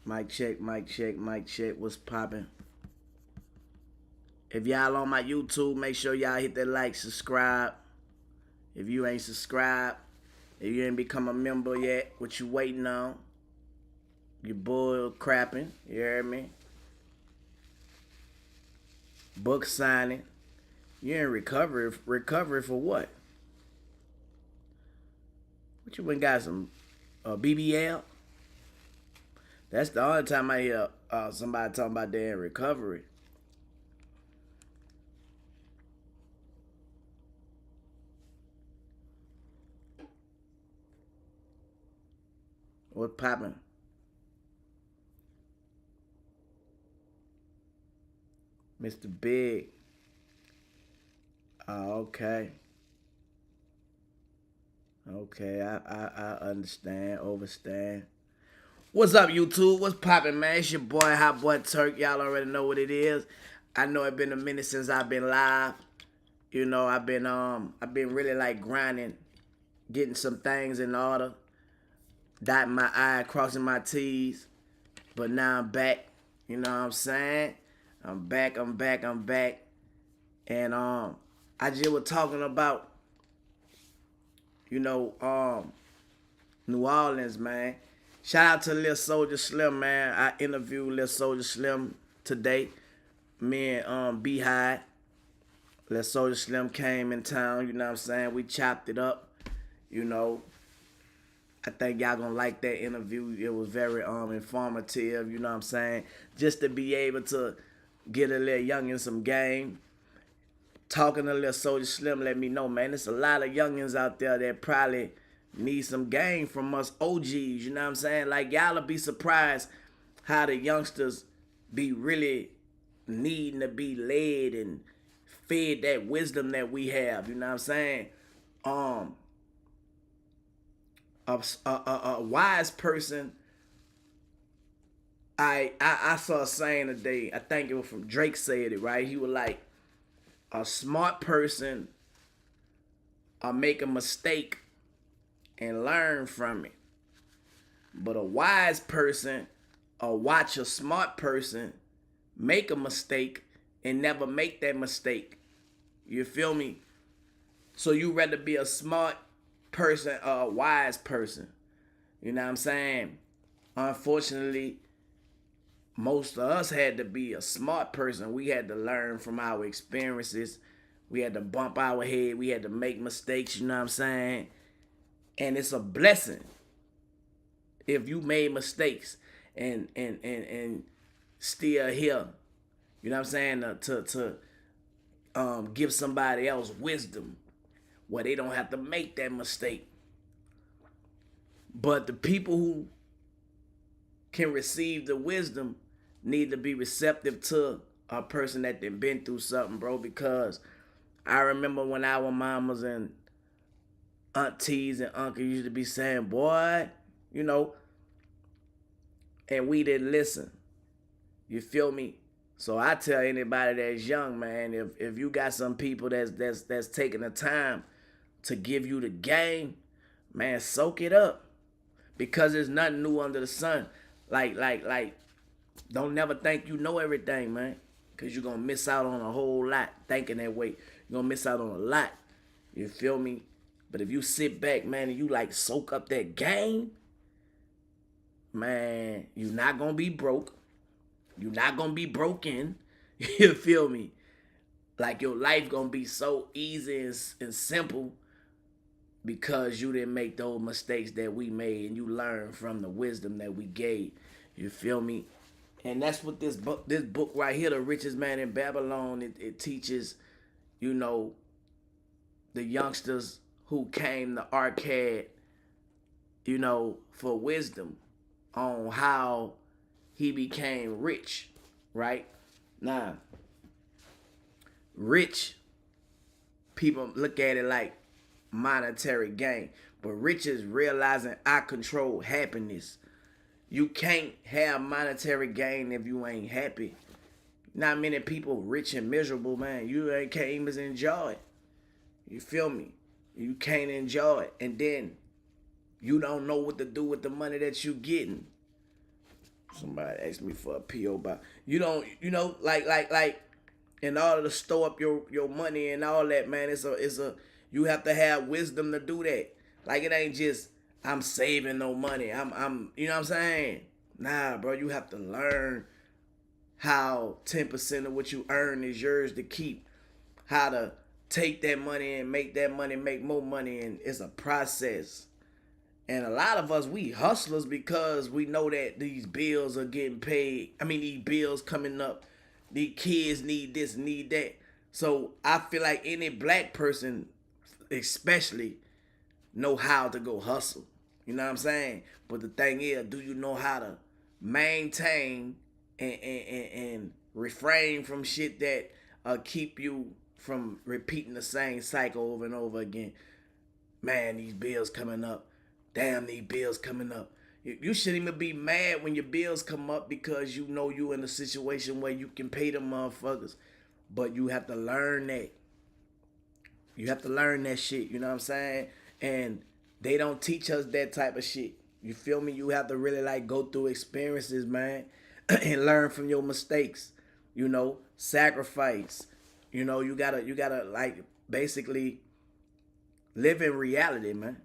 Mic check, mic check, mic check. What's poppin'? If y'all on my YouTube, make sure y'all hit that like, subscribe. If you ain't subscribed, if you ain't become a member yet, what you waiting on? Your bull crapping, you hear me? Book signing. You in recovery. Recovery for what? What you went got some BBL? That's the only time I hear somebody talking about they in recovery. What poppin'? Mr. Big. Okay. Okay, I understand, overstand. What's up, YouTube? What's poppin', man? It's your boy, Hot Boy Turk. Y'all already know what it is. I know it's been a minute since I've been live. You know, I've been really like grinding, getting some things in order, dotting my I, crossing my T's. But now I'm back. You know what I'm saying? I'm back. And I just was talking about, you know, New Orleans, man. Shout out to Lil Soldier Slim, man. I interviewed Lil Soldier Slim today. Me and Beehive. Lil Soldier Slim came in town, you know what I'm saying? We chopped it up, you know. I think y'all gonna like that interview. It was very informative, you know what I'm saying? Just to be able to get a little youngin' some game. Talking to Lil Soldier Slim let me know, man, there's a lot of youngins out there that probably need some game from us OGs, you know what I'm saying? Like, y'all'll be surprised how the youngsters be really needing to be led and fed that wisdom that we have, you know what I'm saying? Um, a wise person, I saw a saying today, I think it was from Drake said it, right? He was like, a smart person make a mistake and learn from it. But a wise person watch a smart person make a mistake and never make that mistake. You feel me? So you rather be a smart person or a wise person. You know what I'm saying? Unfortunately, most of us had to be a smart person. We had to learn from our experiences. We had to bump our head. We had to make mistakes, you know what I'm saying? And it's a blessing if you made mistakes and still here. You know what I'm saying? To give somebody else wisdom where they don't have to make that mistake. But the people who can receive the wisdom need to be receptive to a person that they've been through something, bro. Because I remember when our mamas and aunties and uncles used to be saying, boy, you know, and we didn't listen. You feel me? So I tell anybody that's young, man, if you got some people that's taking the time to give you the game, man, soak it up. Because there's nothing new under the sun. Like, don't never think you know everything, man. Because you're going to miss out on a whole lot thinking that way. You're going to miss out on a lot. You feel me? But if you sit back, man, and you like soak up that game, man, you're not going to be broke. You're not going to be broken. You feel me? Like your life going to be so easy and simple because you didn't make those mistakes that we made and you learned from the wisdom that we gave. You feel me? And that's what this book right here, The Richest Man in Babylon, it teaches, you know, the youngsters who came to Arcade, you know, for wisdom on how he became rich, right? Now, rich people look at it like monetary gain, but rich is realizing I control happiness. You can't have monetary gain if you ain't happy. Not many people rich and miserable, man. You can't even enjoy it. You feel me? You can't enjoy it. And then you don't know what to do with the money that you getting. Somebody asked me for a PO box. You don't, like, in order to store up your money and all that, man, it's a you have to have wisdom to do that. Like it ain't just I'm saving no money. I'm you know what I'm saying? Nah, bro, you have to learn how 10% of what you earn is yours to keep. How to take that money and make that money make more money, and it's a process. And a lot of us, we hustlers because we know that these bills are getting paid. I mean, these bills coming up. These kids need this, need that. So I feel like any black person, especially, know how to go hustle. You know what I'm saying? But the thing is, do you know how to maintain and refrain from shit that keep you from repeating the same cycle over and over again? Man, these bills coming up. Damn, these bills coming up. You shouldn't even be mad when your bills come up because you know you in a situation where you can pay them motherfuckers. But you have to learn that. You have to learn that shit, you know what I'm saying? And they don't teach us that type of shit. You feel me? You have to really like go through experiences, man, and learn from your mistakes. Sacrifice. You gotta like basically live in reality, man.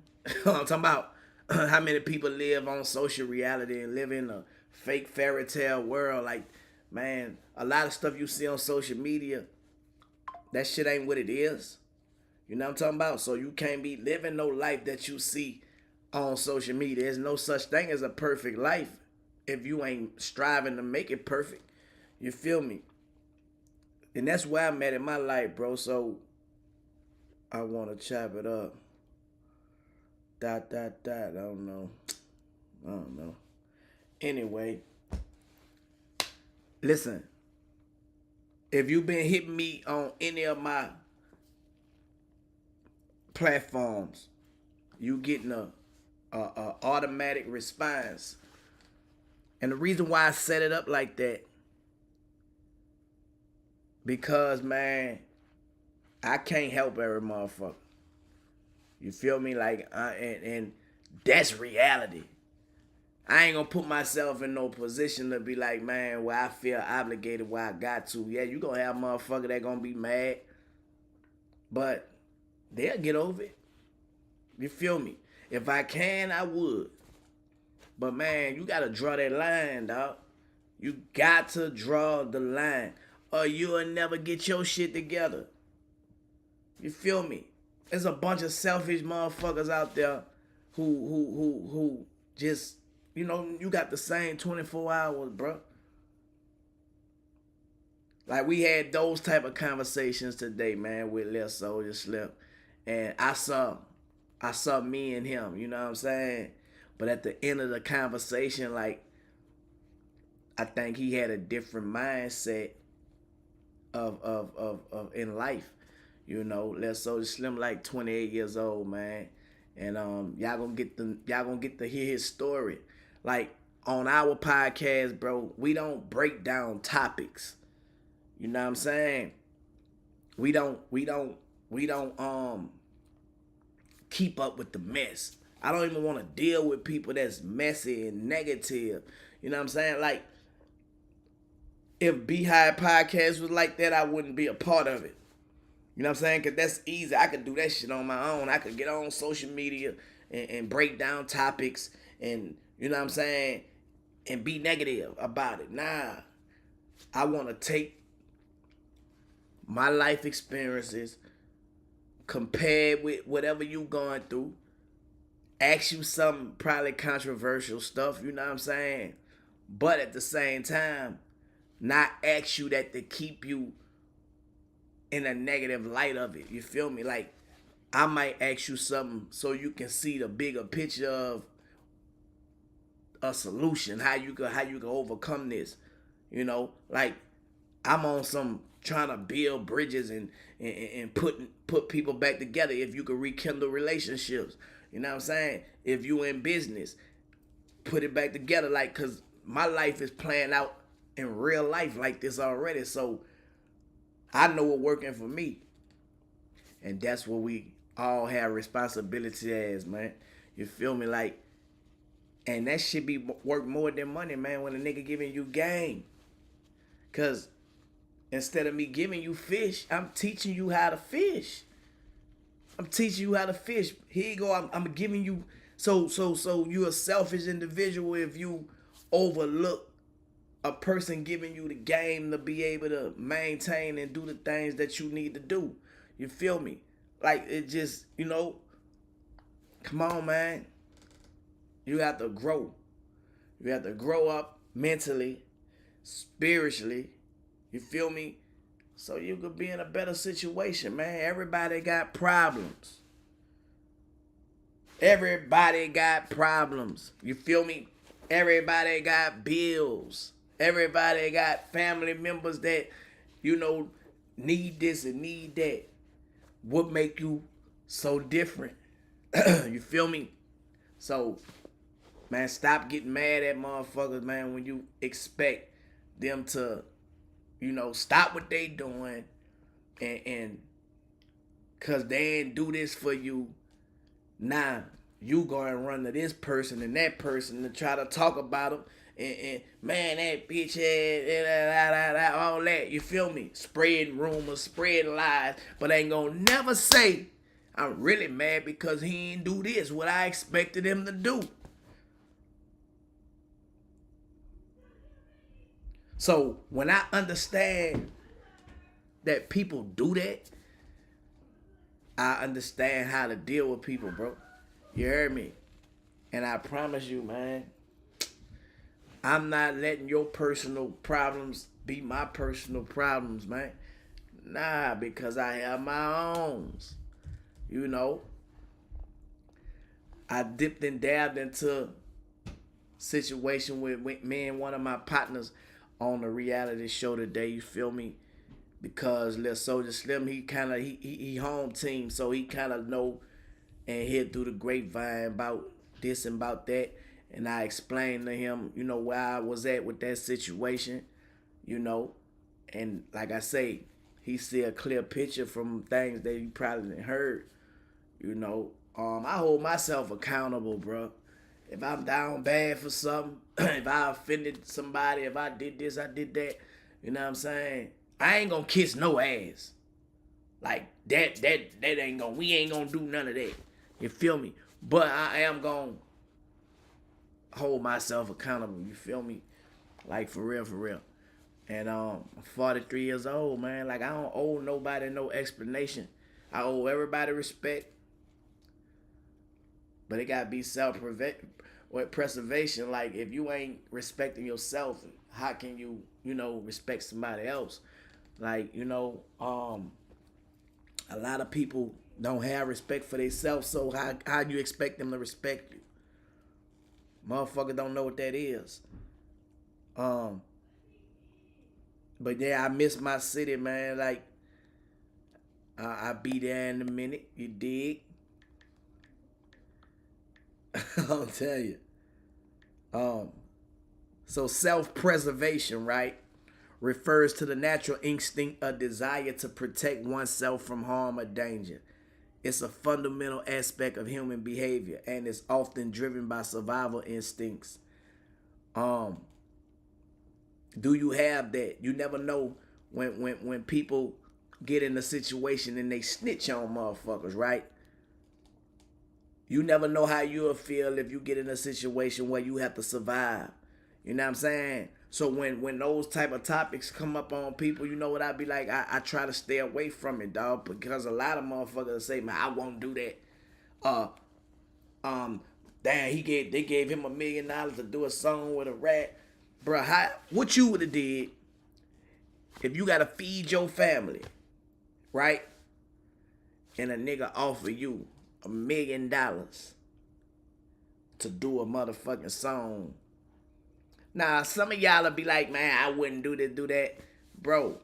I'm talking about how many people live on social reality and live in a fake fairy tale world. Like, man, a lot of stuff you see on social media, that shit ain't what it is. You know what I'm talking about? So you can't be living no life that you see on social media. There's no such thing as a perfect life if you ain't striving to make it perfect. You feel me? And that's where I'm at in my life, bro. So I want to chop it up. I don't know. Anyway, listen. If you've been hitting me on any of my platforms, you getting a automatic response. And the reason why I set it up like that, because, man, I can't help every motherfucker. You feel me? Like, and that's reality. I ain't gonna put myself in no position to be like, man, where I feel obligated, where I got to. Yeah, you gonna have motherfucker that gonna be mad, but they'll get over it. You feel me? If I can, I would. But, man, you gotta draw that line, dog. You got to draw the line, or you'll never get your shit together. You feel me? There's a bunch of selfish motherfuckers out there who just, you got the same 24 hours, bro. Like, we had those type of conversations today, man, with Lil Soldier Slim. And I saw me and him, you know what I'm saying? But at the end of the conversation, like, I think he had a different mindset of in life. Lil Soldier Slim like 28 years old, man. And y'all gonna get to hear his story. Like, on our podcast, bro, we don't break down topics. You know what I'm saying? We don't keep up with the mess. I don't even want to deal with people that's messy and negative. You know what I'm saying? Like, if Beehive Podcast was like that, I wouldn't be a part of it. You know what I'm saying? Because that's easy. I could do that shit on my own. I could get on social media and break down topics and, you know what I'm saying, and be negative about it. Nah. I want to take my life experiences, compared with whatever you going through, ask you some probably controversial stuff, you know what I'm saying? But at the same time, not ask you that to keep you in a negative light of it. You feel me? Like, I might ask you something so you can see the bigger picture of a solution, how you can overcome this. Like, I'm on some trying to build bridges and put people back together. If you can rekindle relationships, you know what I'm saying? If you in business, put it back together. Like, cause my life is playing out in real life like this already. So I know what working for me. And that's what we all have responsibility as, man. You feel me? Like, And that shit be worth more than money, man, when a nigga giving you game. Cause instead of me giving you fish, I'm teaching you how to fish. I'm teaching you how to fish. Here you go. I'm giving you. So you're a selfish individual if you overlook a person giving you the game to be able to maintain and do the things that you need to do. You feel me? Like it just, come on, man. You have to grow. You have to grow up mentally, spiritually. You feel me? So you could be in a better situation, man. Everybody got problems. Everybody got problems. You feel me? Everybody got bills. Everybody got family members that, need this and need that. What make you so different? You feel me? So, man, stop getting mad at motherfuckers, man, when you expect them to, stop what they doing and cause they ain't do this for you. Now you go and run to this person and that person to try to talk about them and man, that bitch had all that. You feel me? Spreading rumors, spreading lies, but ain't gonna never say I'm really mad because he ain't do this what I expected him to do. So when I understand that people do that, I understand how to deal with people, bro. You heard me? And I promise you, man, I'm not letting your personal problems be my personal problems, man. Nah, because I have my own. I dipped and dabbed into situation with me and one of my partners on a reality show today. You feel me? Because Lil Soldier Slim, he home team, so he kind of know and hear through the grapevine about this and about that. And I explained to him, where I was at with that situation, and like I say, he see a clear picture from things that he probably didn't heard, I hold myself accountable, bro. If I'm down bad for something, if I offended somebody, if I did this, I did that, you know what I'm saying? I ain't gonna kiss no ass. Like that ain't gonna, we ain't gonna do none of that. You feel me? But I am gonna hold myself accountable, you feel me? Like for real. And I'm 43 years old, man. Like I don't owe nobody no explanation. I owe everybody respect. But it gotta be self-preservation. Like if you ain't respecting yourself, how can you, respect somebody else? Like, a lot of people don't have respect for themselves, so how you expect them to respect you? Motherfucker don't know what that is. But yeah, I miss my city, man. Like, I'll be there in a minute. You dig? I'll tell you. So self-preservation, right, refers to the natural instinct or desire to protect oneself from harm or danger. It's a fundamental aspect of human behavior and is often driven by survival instincts. Do you have that? You never know when people get in a situation and they snitch on motherfuckers, right? You never know how you'll feel if you get in a situation where you have to survive. You know what I'm saying? So when those type of topics come up on people, you know what I be like? I try to stay away from it, dog, because a lot of motherfuckers say, man, I won't do that. Damn, they gave him $1 million to do a song with a rat. Bruh, what you would have did if you gotta feed your family, right? And a nigga offer you $1 million to do a motherfucking song. Now, some of y'all will be like, man, I wouldn't do this, do that. Bro,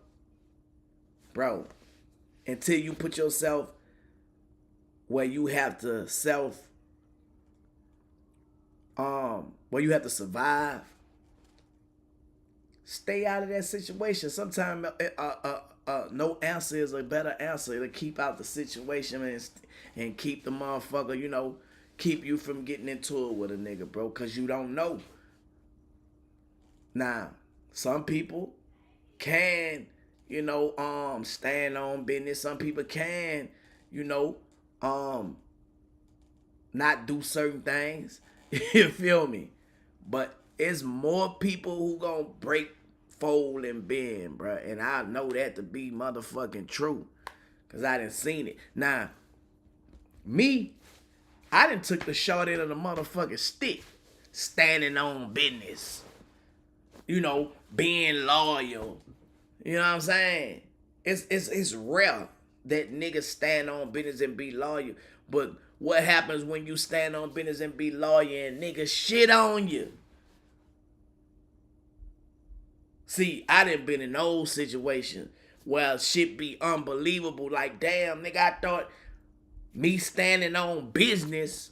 until you put yourself where you have to where you have to survive, stay out of that situation. Sometimes no answer is a better answer. It'll keep out the situation and keep the motherfucker, keep you from getting into it with a nigga, bro, because you don't know. Now, some people can, stand on business. Some people can, you know, not do certain things. You feel me? But it's more people who gonna break, fold, and bend, bro. And I know that to be motherfucking true. Cause I done seen it. Now, me, I done took the short end of the motherfucking stick. Standing on business. Being loyal. You know what I'm saying? It's rare that niggas stand on business and be loyal. But what happens when you stand on business and be loyal and niggas shit on you? See, I done been in those situations where shit be unbelievable. Like, damn, nigga, I thought me standing on business,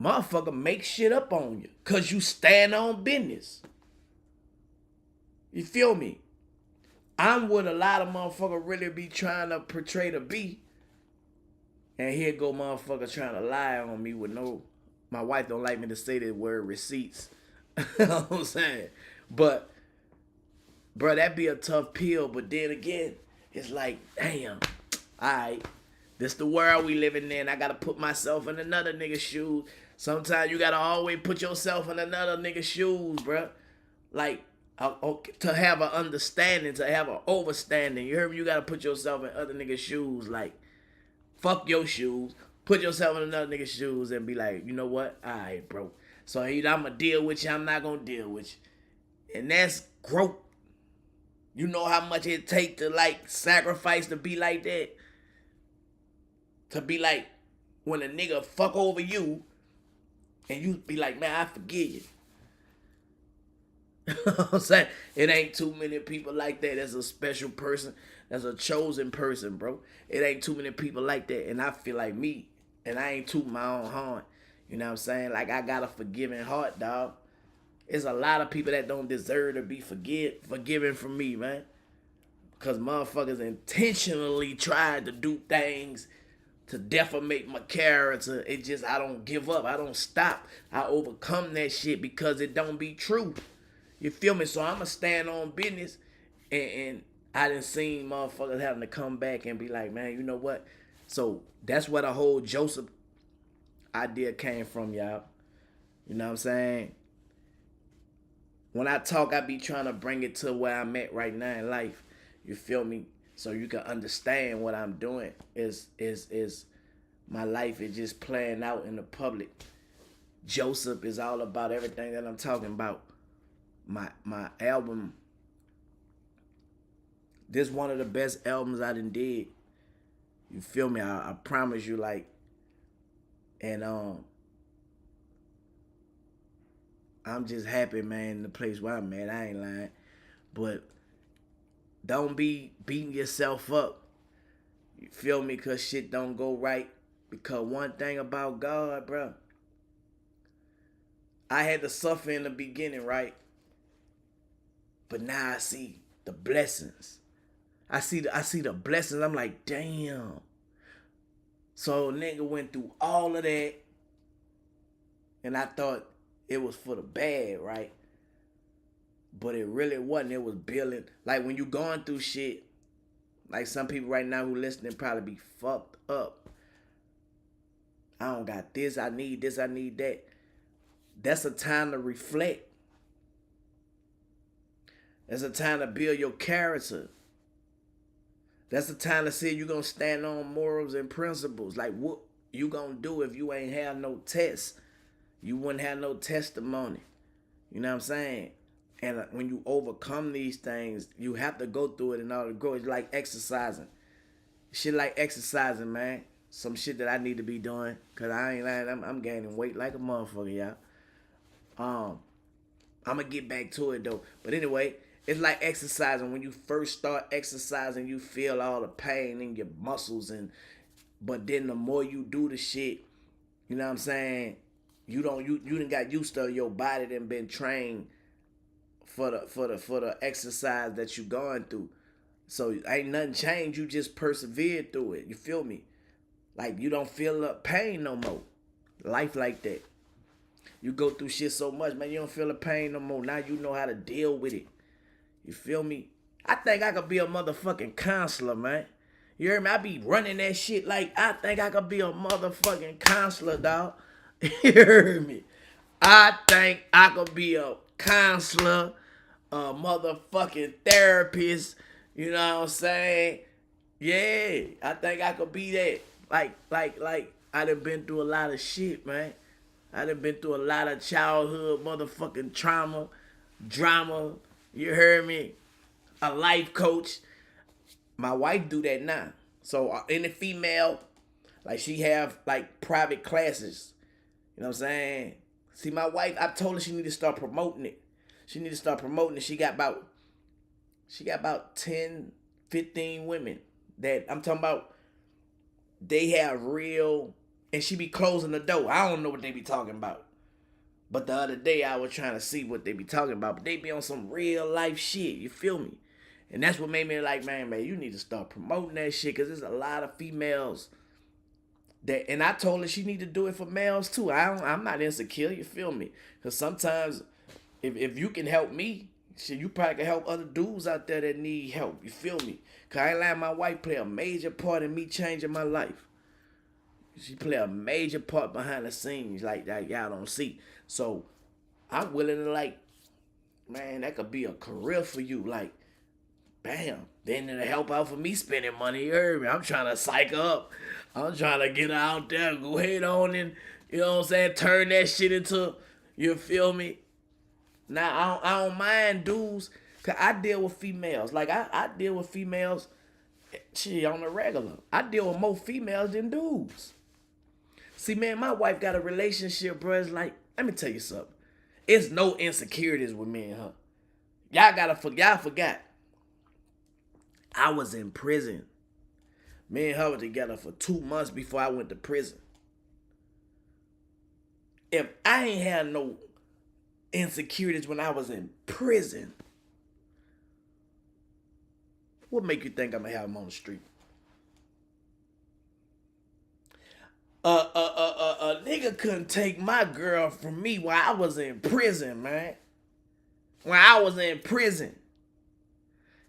motherfucker make shit up on you. Cause you stand on business. You feel me? I'm what a lot of motherfuckers really be trying to portray to be. And here go motherfucker trying to lie on me with no... My wife don't like me to say the word receipts. You know what I'm saying? But, bro, that be a tough pill. But then again, it's like, damn, alright, this the world we living in. I gotta put myself in another nigga's shoes. Sometimes you gotta always put yourself in another nigga's shoes, bro. Like, to have an understanding, to have an overstanding. You heard me? You gotta put yourself in other niggas' shoes. Like, fuck your shoes. Put yourself in another nigga's shoes and be like, you know what? Alright, bro. So either I'm gonna deal with you, I'm not gonna deal with you. And that's growth. You know how much it take to, like, sacrifice to be like that? To be like, when a nigga fuck over you, and you be like, man, I forgive you. You know what I'm saying? It ain't too many people like that. That's a special person. That's a chosen person, bro. It ain't too many people like that. And I feel like me. And I ain't tooting my own horn. You know what I'm saying? Like, I got a forgiving heart, dog. There's a lot of people that don't deserve to be forgiven from me, man. Because motherfuckers intentionally tried to do things to defamate my character. I don't give up. I don't stop. I overcome that shit because it don't be true. You feel me? So I'ma stand on business, and I done seen motherfuckers having to come back and be like, man, you know what? So that's where the whole Joseph idea came from, y'all. You know what I'm saying? When I talk, I be trying to bring it to where I'm at right now in life. You feel me? So you can understand what I'm doing is my life is just playing out in the public. Joseph is all about everything that I'm talking about. My album, this one of the best albums I done did. You feel me? I promise you, like, and I'm just happy, man, in the place where I'm at. I ain't lying. But don't be beating yourself up. You feel me? Because shit don't go right. Because one thing about God, bro, I had to suffer in the beginning, right? But now I see the blessings. I see the blessings. I'm like, damn. So nigga went through all of that, and I thought it was for the bad, right? But it really wasn't. It was building. Like, when you going through shit, like some people right now who listening probably be fucked up. I don't got this, I need that. That's a time to reflect. That's a time to build your character. That's the time to say you're going to stand on morals and principles. Like, what you going to do if you ain't have no test? You wouldn't have no testimony. You know what I'm saying? And when you overcome these things, you have to go through it in order to grow. It's like exercising. Shit like exercising, man. Some shit that I need to be doing. Because I ain't lying. I'm gaining weight like a motherfucker, y'all. I'm going to get back to it, though. But anyway, it's like exercising. When you first start exercising, you feel all the pain in your muscles. But then the more you do the shit, you know what I'm saying? You done got used to your body done been trained for the exercise that you going through. So ain't nothing changed. You just persevered through it. You feel me? Like you don't feel the pain no more. Life like that. You go through shit so much, man, you don't feel the pain no more. Now you know how to deal with it. You feel me? I think I could be a motherfucking counselor, man. You hear me? I be running that shit like I think I could be a motherfucking counselor, dog. You heard me? I think I could be a counselor, a motherfucking therapist. You know what I'm saying? Yeah, I think I could be that. Like, I done been through a lot of shit, man. I done been through a lot of childhood motherfucking trauma, drama. You heard me? A life coach. My wife do that now. So any female, like she have like private classes. You know what I'm saying? See, my wife, I told her she need to start promoting it. She need to start promoting it. She got about 10, 15 women that I'm talking about. They have real, and she be closing the door. I don't know what they be talking about. But the other day I was trying to see what they be talking about. But they be on some real life shit. You feel me? And that's what made me like, man, you need to start promoting that shit. Because there's a lot of females that, and I told her she need to do it for males too. I'm not insecure. You feel me? Because sometimes if you can help me, shit, you probably can help other dudes out there that need help. You feel me? Because I ain't letting my wife play a major part in me changing my life. She play a major part behind the scenes like that y'all don't see. So I'm willing to like, man, that could be a career for you. Like, bam. Then it'll help out for me spending money. You heard me? I'm trying to psych her up. I'm trying to get her out there. Go ahead on and, you know what I'm saying, turn that shit into, you feel me? Now, I don't mind dudes, because I deal with females. Like, I deal with females, shit, on the regular. I deal with more females than dudes. See, man, my wife got a relationship, bro. It's like, let me tell you something. It's no insecurities with me and her. Y'all forgot. I was in prison. Me and her were together for 2 months before I went to prison. If I ain't had no insecurities when I was in prison, what make you think I'm gonna have them on the street? A nigga couldn't take my girl from me while I was in prison, man. When I was in prison.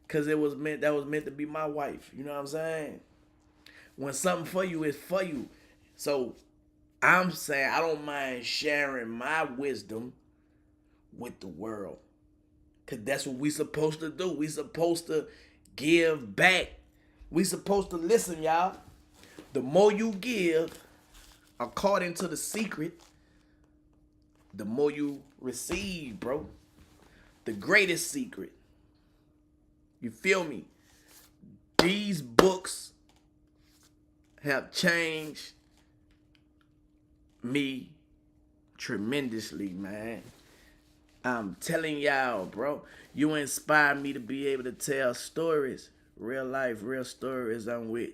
Cause that was meant to be my wife. You know what I'm saying? When something for you is for you. So I'm saying I don't mind sharing my wisdom with the world. Cause that's what we supposed to do. We supposed to give back. We supposed to listen, y'all. The more you give, according to the secret, the more you receive, bro. The greatest secret. You feel me? These books have changed me tremendously, man. I'm telling y'all, bro. You inspire me to be able to tell stories. Real life, real stories. I'm with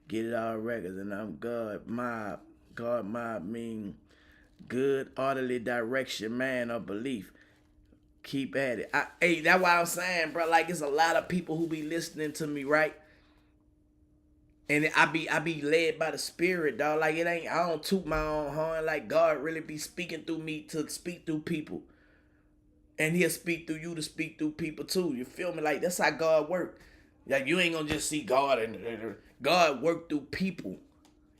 Get It All Records, and I'm God Mob. God Mob mean good, orderly direction, man, of belief. Keep at it. Hey, that's why I'm saying, bro. Like, it's a lot of people who be listening to me, right? And I be led by the Spirit, dog. Like, I don't toot my own horn. Like, God really be speaking through me to speak through people. And he'll speak through you to speak through people too. You feel me? Like, that's how God work. Like, you ain't gonna just see God and God work through people.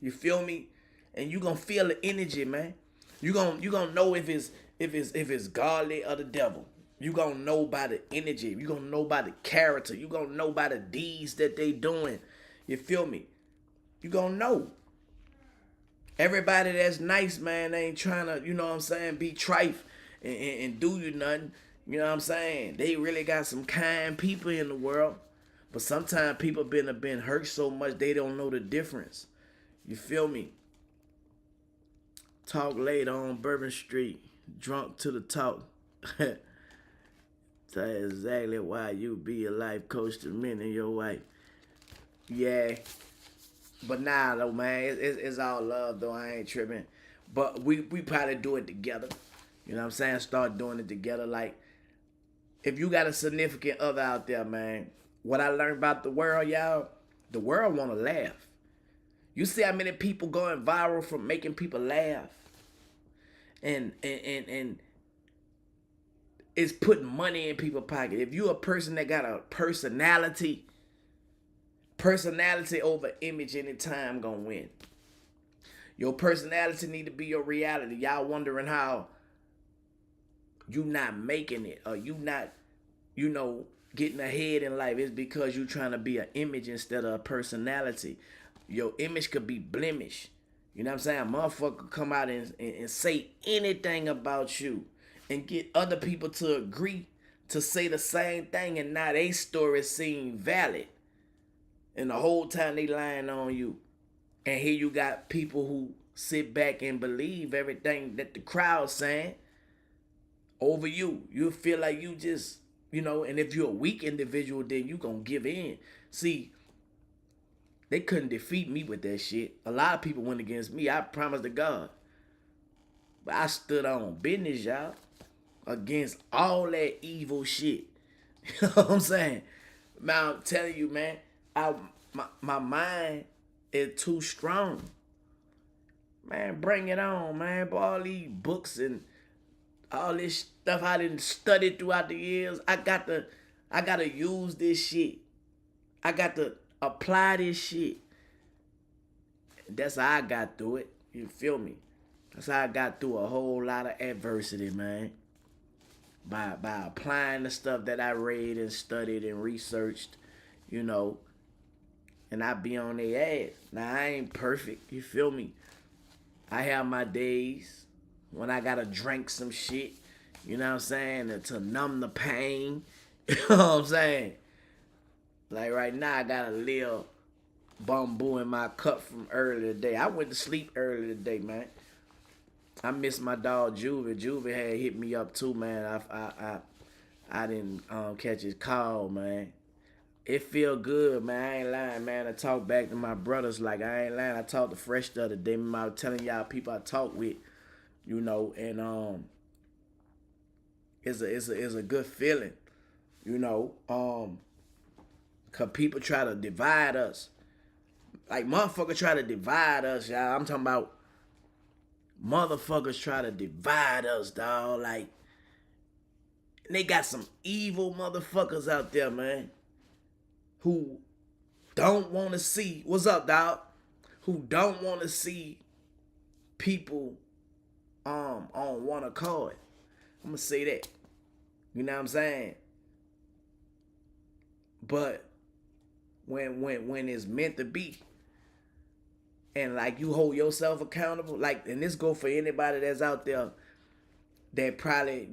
You feel me? And you gonna feel the energy, man. You gonna know if it's godly or the devil. You gonna know by the energy. You gonna know by the character. You gonna know by the deeds that they doing. You feel me? You gonna know. Everybody that's nice, man, they ain't trying to, you know what I'm saying, be trife and do you nothing. You know what I'm saying? They really got some kind people in the world. But sometimes people been hurt so much they don't know the difference. You feel me? Talk later on Bourbon Street. Drunk to the talk. That's exactly why you be a life coach to men and your wife. Yeah. But nah, though, man. It's all love, though. I ain't tripping. But we probably do it together. You know what I'm saying? Start doing it together. Like, if you got a significant other out there, man, what I learned about the world, y'all, the world want to laugh. You see how many people going viral from making people laugh, and it's putting money in people's pocket. If you a person that got a personality over image anytime gonna win. Your personality need to be your reality. Y'all wondering how you not making it or you not, getting ahead in life. It's because you trying to be an image instead of a personality. Your image could be blemished. You know what I'm saying? A motherfucker come out and say anything about you and get other people to agree to say the same thing, and now their story seem valid. And the whole time they lying on you. And here you got people who sit back and believe everything that the crowd's saying over you. You feel like you just, and if you're a weak individual, then you gonna give in. See, they couldn't defeat me with that shit. A lot of people went against me, I promise to God. But I stood on business, y'all, against all that evil shit. You know what I'm saying? Man, I'm telling you, man, my mind is too strong. Man, bring it on, man. But all these books and all this stuff I didn't study throughout the years, I gotta use this shit. I got to apply this shit. That's how I got through it. You feel me? That's how I got through a whole lot of adversity, man. By applying the stuff that I read and studied and researched, and I be on their ass. Now, I ain't perfect, you feel me? I have my days when I gotta drink some shit, you know what I'm saying, to numb the pain, you know what I'm saying? Like right now, I got a little bamboo in my cup from earlier today. I went to sleep earlier today, man. I miss my dog Juvie. Juvie had hit me up too, man. I didn't catch his call, man. It feel good, man. I ain't lying, man. I talk back to my brothers like I ain't lying. I talked to Fresh the other day. I was telling y'all people I talk with, and it's a good feeling, cause people try to divide us. Like motherfuckers try to divide us, y'all. I'm talking about motherfuckers try to divide us, dawg. Like, they got some evil motherfuckers out there, man, who don't want to see, what's up, dog? Who don't want to see people on one accord. I'm gonna say that. You know what I'm saying? But when it's meant to be, and like you hold yourself accountable, like, and this go for anybody that's out there that probably,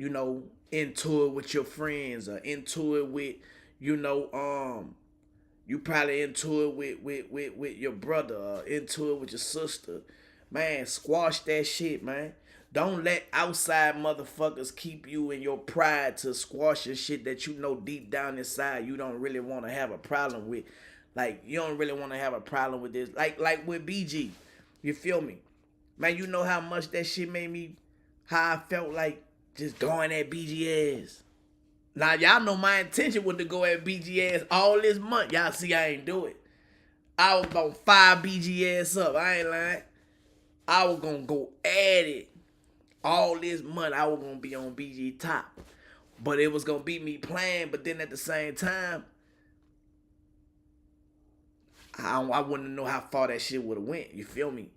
into it with your friends or into it with, you probably into it with your brother or into it with your sister. Man, squash that shit, man. Don't let outside motherfuckers keep you in your pride to squash your shit that you know deep down inside you don't really want to have a problem with. Like, you don't really want to have a problem with this. Like with BG. You feel me? Man, you know how much that shit made me, how I felt like just going at BG ass. Now, y'all know my intention was to go at BG ass all this month. Y'all see I ain't do it. I was gonna fire BG ass up. I ain't lying. I was gonna go at it. All this month, I was gonna be on BG top. But it was gonna be me playing, but then at the same time, I wouldn't know how far that shit would have went. You feel me?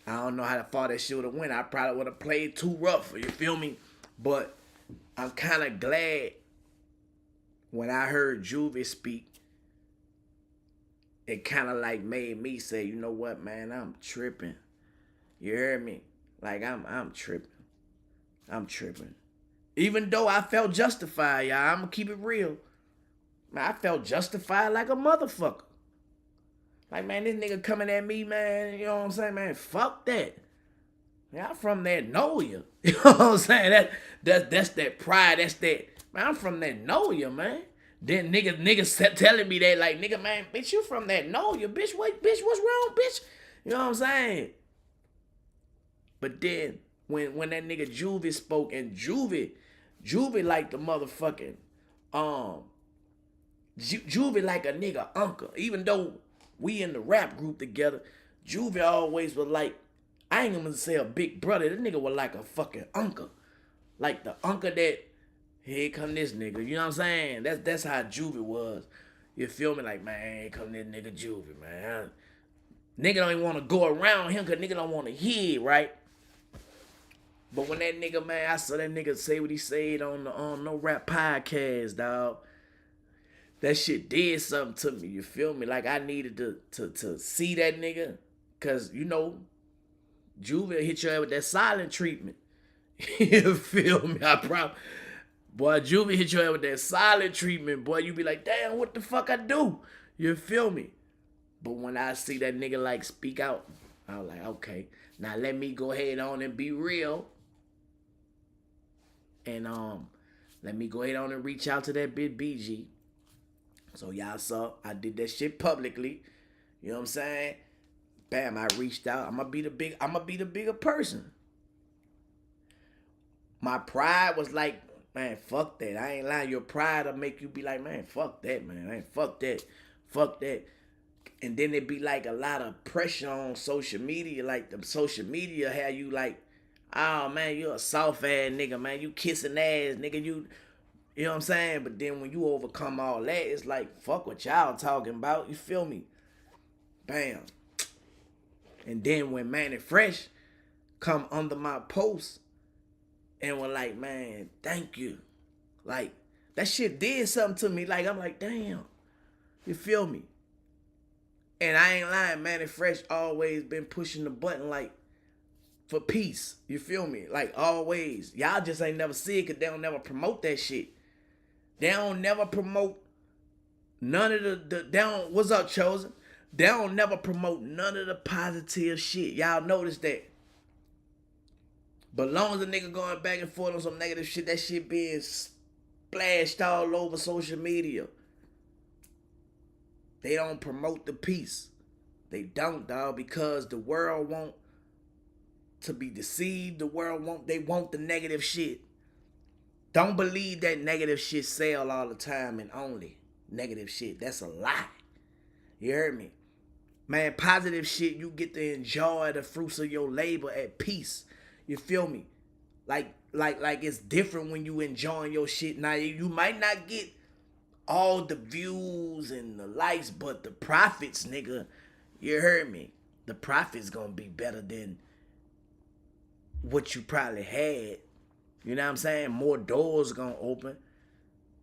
I don't know how far that shit would have went. I probably would have played too rough. You feel me? But I'm kind of glad when I heard Juvie speak, it kind of like made me say, you know what, man, I'm tripping. You heard me? Like, I'm tripping. I'm tripping. Even though I felt justified, y'all. I'm going to keep it real. Man, I felt justified like a motherfucker. Like, man, this nigga coming at me, man, you know what I'm saying? Man, fuck that. Man, I'm from that know ya. You know what I'm saying? That's that pride. That's that. Man, I'm from that know ya, man. Then niggas telling me that, like, nigga, man, bitch, you from that know ya, bitch. What, bitch, what's wrong, bitch? You know what I'm saying? But then, when that nigga Juvie spoke, and Juvie like the motherfucking, Juvie like a nigga uncle. Even though we in the rap group together. Juvie always was like, I ain't gonna say a big brother. This nigga was like a fucking uncle. Like the uncle that, here come this nigga. You know what I'm saying? That's how Juvie was. You feel me? Like, man, here come this nigga Juvie, man. Nigga don't even want to go around him because nigga don't want to hear, right? But when that nigga, man, I saw that nigga say what he said on the No Rap podcast, dog. That shit did something to me, you feel me? Like, I needed to see that nigga. Because, you know, Juvie hit you with that silent treatment. You feel me? I promise. Boy, Juvie hit you with that silent treatment, boy. You be like, damn, what the fuck I do? You feel me? But when I see that nigga, like, speak out, I was like, okay. Now let me go ahead on and be real. And let me go ahead on and reach out to that big BG. So y'all saw I did that shit publicly. You know what I'm saying? Bam, I reached out. I'm gonna be the bigger person. My pride was like, man, fuck that. I ain't lying. Your pride will make you be like, man, fuck that, man. Man, fuck that. Fuck that. And then it be like a lot of pressure on social media. Like the social media have you like, oh man, you a soft ass nigga, man. You kissing ass, nigga. You know what I'm saying? But then when you overcome all that, it's like, fuck what y'all talking about. You feel me? Bam. And then when Manny Fresh come under my post and were like, man, thank you. Like, that shit did something to me. Like, I'm like, damn. You feel me? And I ain't lying, Manny Fresh always been pushing the button, like, for peace. You feel me? Like, always. Y'all just ain't never see it because they don't never promote that shit. They don't never promote none of what's up, Chosen? They don't never promote none of the positive shit. Y'all notice that. But long as a nigga going back and forth on some negative shit, that shit being splashed all over social media. They don't promote the peace. They don't, dog, because the world want to be deceived. The world they want the negative shit. Don't believe that negative shit sell all the time and only negative shit. That's a lie. You heard me? Man, positive shit, you get to enjoy the fruits of your labor at peace. You feel me? Like it's different when you enjoying your shit. Now, you might not get all the views and the likes, but the profits, nigga, you heard me? The profits gonna be better than what you probably had. You know what I'm saying? More doors gonna open.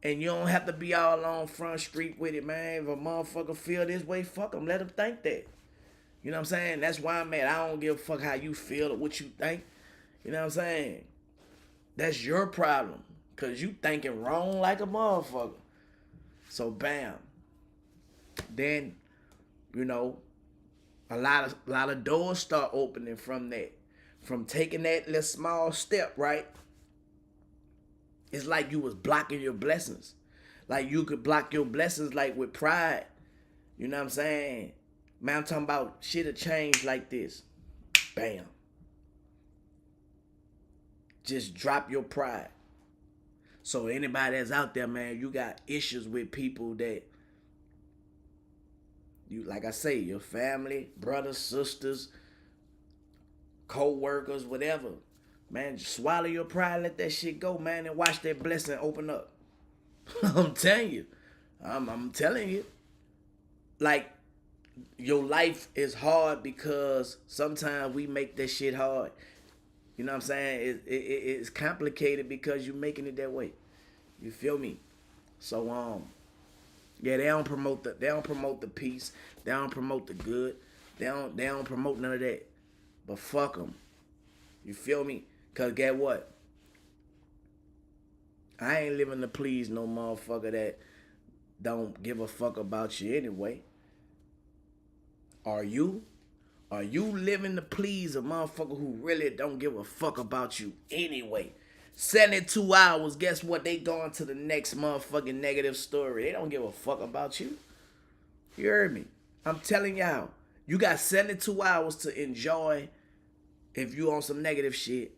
And you don't have to be all on Front Street with it, man. If a motherfucker feel this way, fuck them. Let them think that. You know what I'm saying? That's why I'm at. I don't give a fuck how you feel or what you think. You know what I'm saying? That's your problem. Because you thinking wrong like a motherfucker. So, bam. Then, you know, a lot of doors start opening from that. From taking that little small step, right? It's like you was blocking your blessings. Like you could block your blessings like with pride. You know what I'm saying? Man, I'm talking about shit have changed like this. Bam. Just drop your pride. So anybody that's out there, man, you got issues with people that you, like I say, your family, brothers, sisters, co-workers, whatever. Man, just swallow your pride, let that shit go, man, and watch that blessing open up. I'm telling you. I'm telling you. Like, your life is hard because sometimes we make that shit hard. You know what I'm saying? It's complicated because you're making it that way. You feel me? So yeah, they don't promote the peace. They don't promote the good. They don't promote none of that. But fuck them. You feel me? Cause get what? I ain't living to please no motherfucker that don't give a fuck about you anyway. Are you? Are you living to please a motherfucker who really don't give a fuck about you anyway? 72 hours, guess what? They going to the next motherfucking negative story. They don't give a fuck about you. You heard me? I'm telling y'all, you got 72 hours to enjoy if you on some negative shit.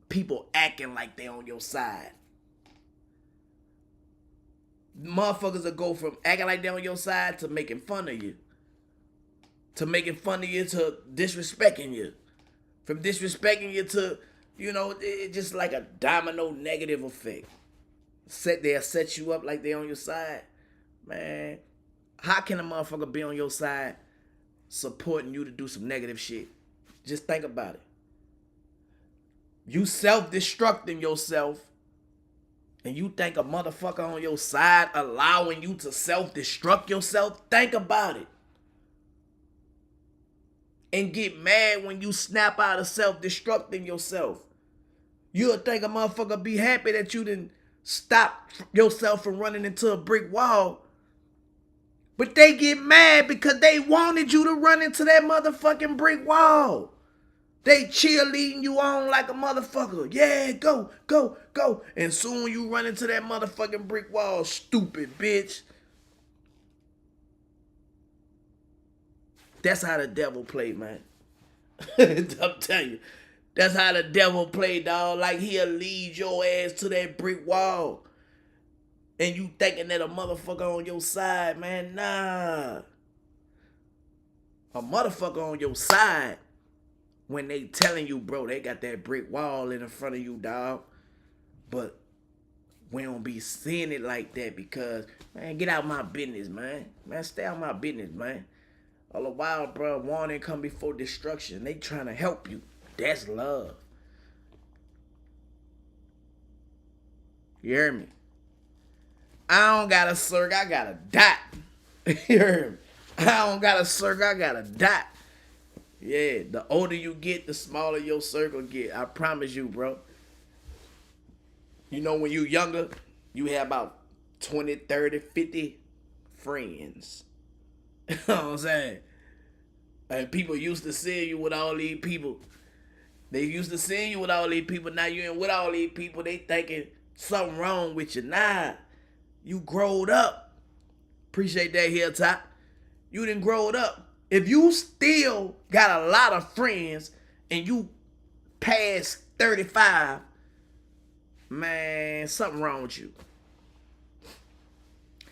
People acting like they on your side. Motherfuckers will go from acting like they on your side to making fun of you. to making fun of you to disrespecting you. From disrespecting you to, it's just like a domino negative effect. They'll set you up like they on your side. Man, how can a motherfucker be on your side supporting you to do some negative shit? Just think about it. You self-destructing yourself, and you think a motherfucker on your side allowing you to self-destruct yourself? Think about it. And get mad when you snap out of self-destructing yourself. You'll think a motherfucker be happy that you didn't stop yourself from running into a brick wall. But they get mad because they wanted you to run into that motherfucking brick wall. They cheerleading you on like a motherfucker. Yeah, go, go, go. And soon you run into that motherfucking brick wall, stupid bitch. That's how the devil play, man. I'm telling you. That's how the devil play, dog. Like he'll lead your ass to that brick wall. And you thinking that a motherfucker on your side, man. Nah. A motherfucker on your side when they telling you, bro, they got that brick wall in front of you, dog. But we don't be seeing it like that because, man, get out my business, man. Man, stay out my business, man. All the while, bro, warning come before destruction. They trying to help you. That's love. You hear me? I don't got a circle, I got a dot. You hear me? I don't got a circle, I got a dot. Yeah, the older you get, the smaller your circle get. I promise you, bro. You know, when you younger, you have about 20, 30, 50 friends. You know what I'm saying? And people used to see you with all these people. They used to see you with all these people. Now you ain't with all these people. They thinking something wrong with you. Nah, you growed up. Appreciate that here, Top. You done growed up. If you still got a lot of friends and you past 35, man, something wrong with you.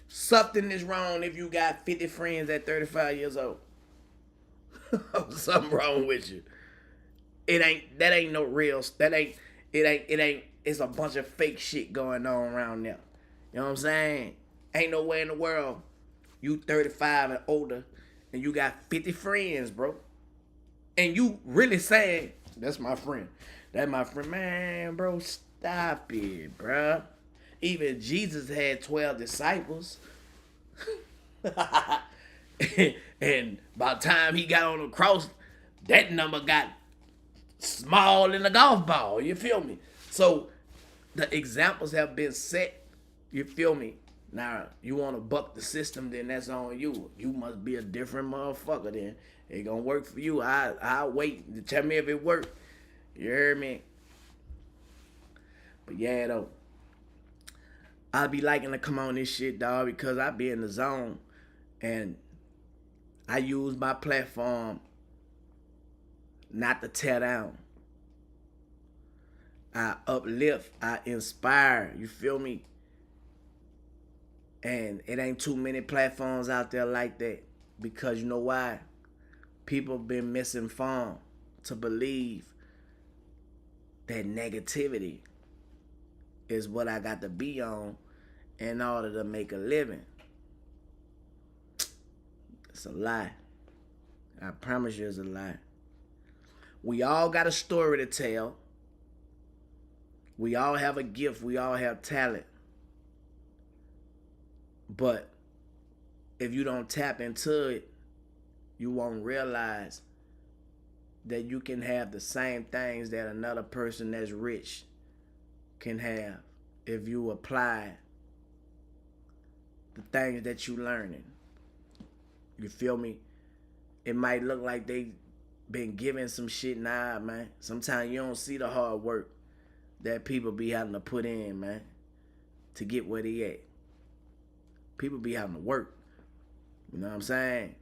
Something is wrong if you got 50 friends at 35 years old. Something wrong with you. That ain't no real, it's a bunch of fake shit going on around there. You know what I'm saying? Ain't no way in the world you 35 and older and you got 50 friends, bro. And you really saying, that's my friend. That's my friend. Man, bro, stop it, bro. Even Jesus had 12 disciples. And by the time he got on the cross, that number got small in a golf ball. You feel me? So the examples have been set. You feel me? Now, you want to buck the system, then that's on you. You must be a different motherfucker then. It gonna work for you. I'll wait. Tell me if it worked. You heard me? But yeah, though. I be liking to come on this shit, dog, because I be in the zone. And I use my platform not to tear down. I uplift. I inspire. You feel me? And it ain't too many platforms out there like that. Because you know why? People been misinformed to believe that negativity is what I got to be on in order to make a living. It's a lie. I promise you it's a lie. We all got a story to tell. We all have a gift. We all have talent. But if you don't tap into it, you won't realize that you can have the same things that another person that's rich can have if you apply the things that you learning. You feel me? It might look like they been given some shit. Nah, man. Sometimes you don't see the hard work that people be having to put in, man, to get where they at. People be having to work. You know what I'm saying?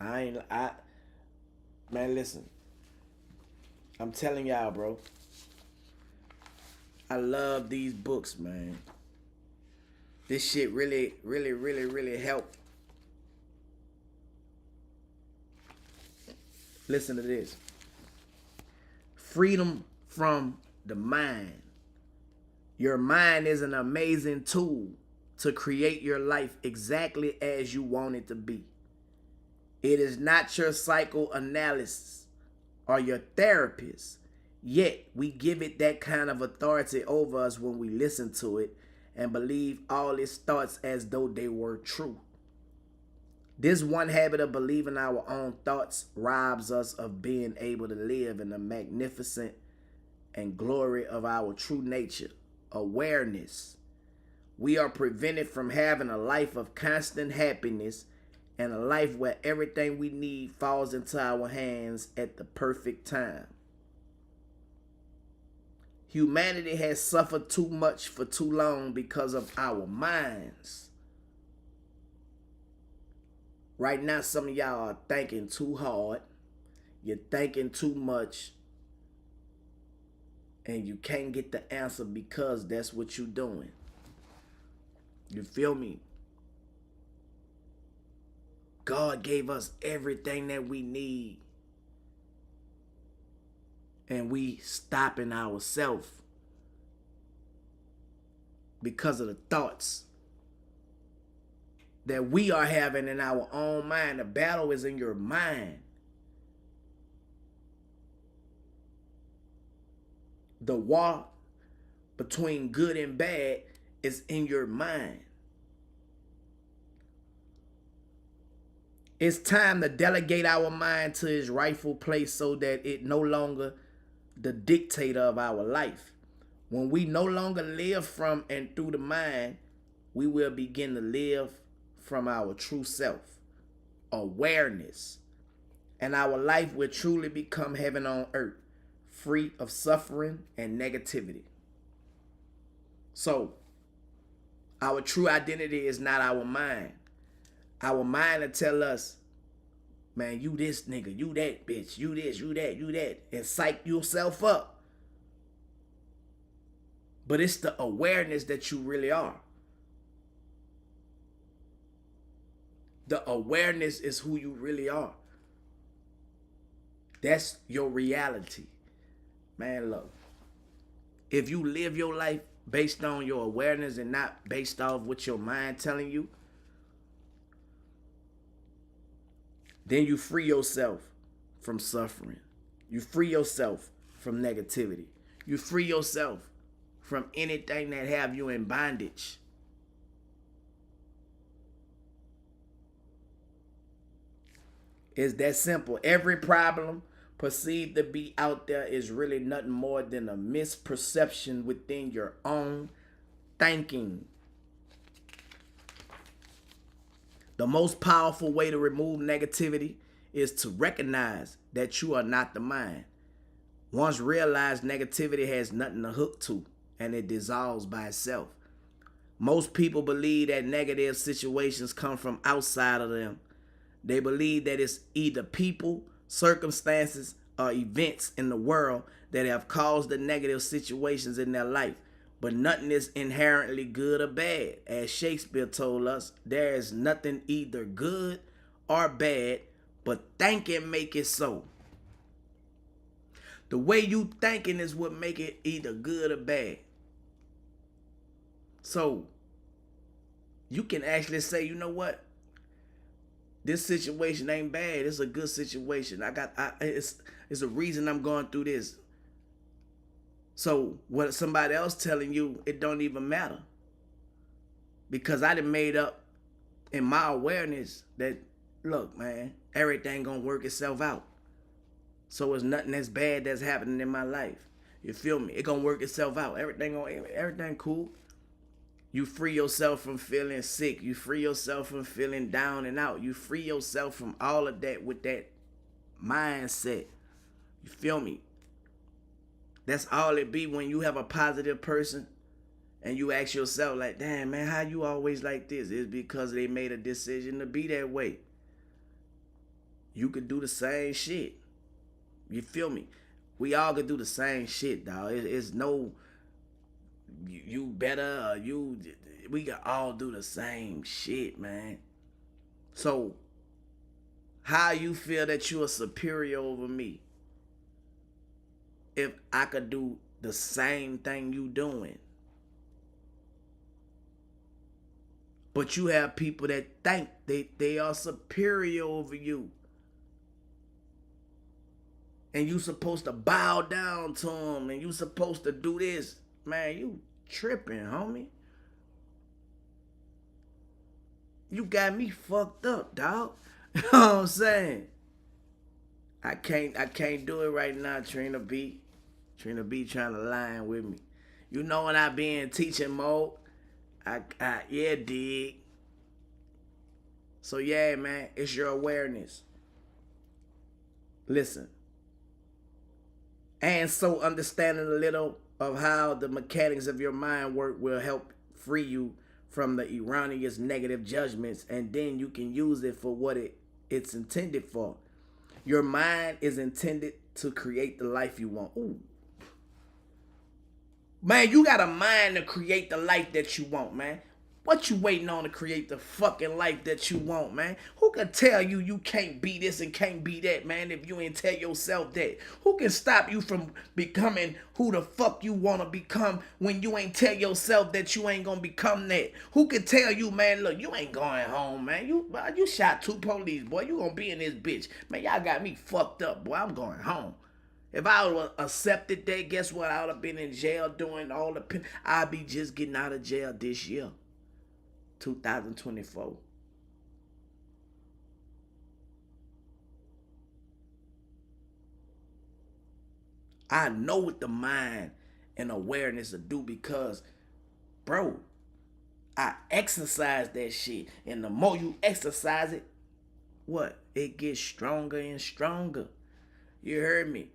Man, listen. I'm telling y'all, bro. I love these books, man. This shit really, really, really, really helped Listen to this. Freedom from the mind. Your mind is an amazing tool to create your life exactly as you want it to be. It is not your psychoanalyst or your therapist, yet we give it that kind of authority over us when we listen to it and believe all its thoughts as though they were true. This one habit of believing our own thoughts robs us of being able to live in the magnificent and glory of our true nature, awareness. We are prevented from having a life of constant happiness and a life where everything we need falls into our hands at the perfect time. Humanity has suffered too much for too long because of our minds. Right now, some of y'all are thinking too hard. You're thinking too much. And you can't get the answer because that's what you're doing. You feel me? God gave us everything that we need. And we stopping ourselves because of the thoughts that we are having in our own mind. The battle is in your mind. The war between good and bad is in your mind. It's time to delegate our mind to its rightful place so that it no longer the dictator of our life. When we no longer live from and through the mind, we will begin to live from our true self, awareness, and our life will truly become heaven on earth, free of suffering and negativity. So, our true identity is not our mind. Our mind will tell us, man, you this nigga, you that bitch, you this, you that, you that, and psych yourself up. But it's the awareness that you really are. The awareness is who you really are. That's your reality. Man, look, if you live your life based on your awareness and not based off what your mind telling you, then you free yourself from suffering. You free yourself from negativity. You free yourself from anything that have you in bondage. It's that simple. Every problem perceived to be out there is really nothing more than a misperception within your own thinking. The most powerful way to remove negativity is to recognize that you are not the mind. Once realized, negativity has nothing to hook to, and it dissolves by itself. Most people believe that negative situations come from outside of them. They believe that it's either people, circumstances, or events in the world that have caused the negative situations in their life. But nothing is inherently good or bad. As Shakespeare told us, there is nothing either good or bad, but think and make it so. The way you thinking is what make it either good or bad. So you can actually say, you know what? This situation ain't bad. It's a good situation. It's a reason I'm going through this. So what somebody else telling you, it don't even matter. Because I done made up in my awareness that, look, man, everything gonna work itself out. So it's nothing that's bad that's happening in my life. You feel me? It gonna work itself out. Everything cool. You free yourself from feeling sick. You free yourself from feeling down and out. You free yourself from all of that with that mindset. You feel me? That's all it be when you have a positive person and you ask yourself like, damn, man, how you always like this? It's because they made a decision to be that way. You could do the same shit. You feel me? We all could do the same shit, dog. It's no... You better, we can all do the same shit, man. So How you feel that you are superior over me if I could do the same thing you doing? But you have people that think they are superior over you. And you supposed to bow down to them. And you supposed to do this. Man, you tripping, homie. You got me fucked up, dog. You know what I'm saying? I can't do it right now, Trina B. Trina B trying to line with me. You know when I be in teaching mode, yeah, dig. So yeah, man, it's your awareness. Listen. And so understanding a little of how the mechanics of your mind work will help free you from the erroneous negative judgments, and then you can use it for what it's intended for. Your mind is intended to create the life you want. Ooh. Man, you got a mind to create the life that you want, man. What you waiting on to create the fucking life that you want, man? Who can tell you you can't be this and can't be that, man, if you ain't tell yourself that? Who can stop you from becoming who the fuck you want to become when you ain't tell yourself that you ain't gonna become that? Who can tell you, man, look, you ain't going home, man. You shot 2 police, boy. You gonna be in this bitch. Man, y'all got me fucked up, boy. I'm going home. If I would have accepted that, guess what? I would have been in jail doing all the... I'd be just getting out of jail this year. 2024. I know what the mind and awareness will do because, bro, I exercise that shit. And the more you exercise it, what? It gets stronger and stronger. You heard me?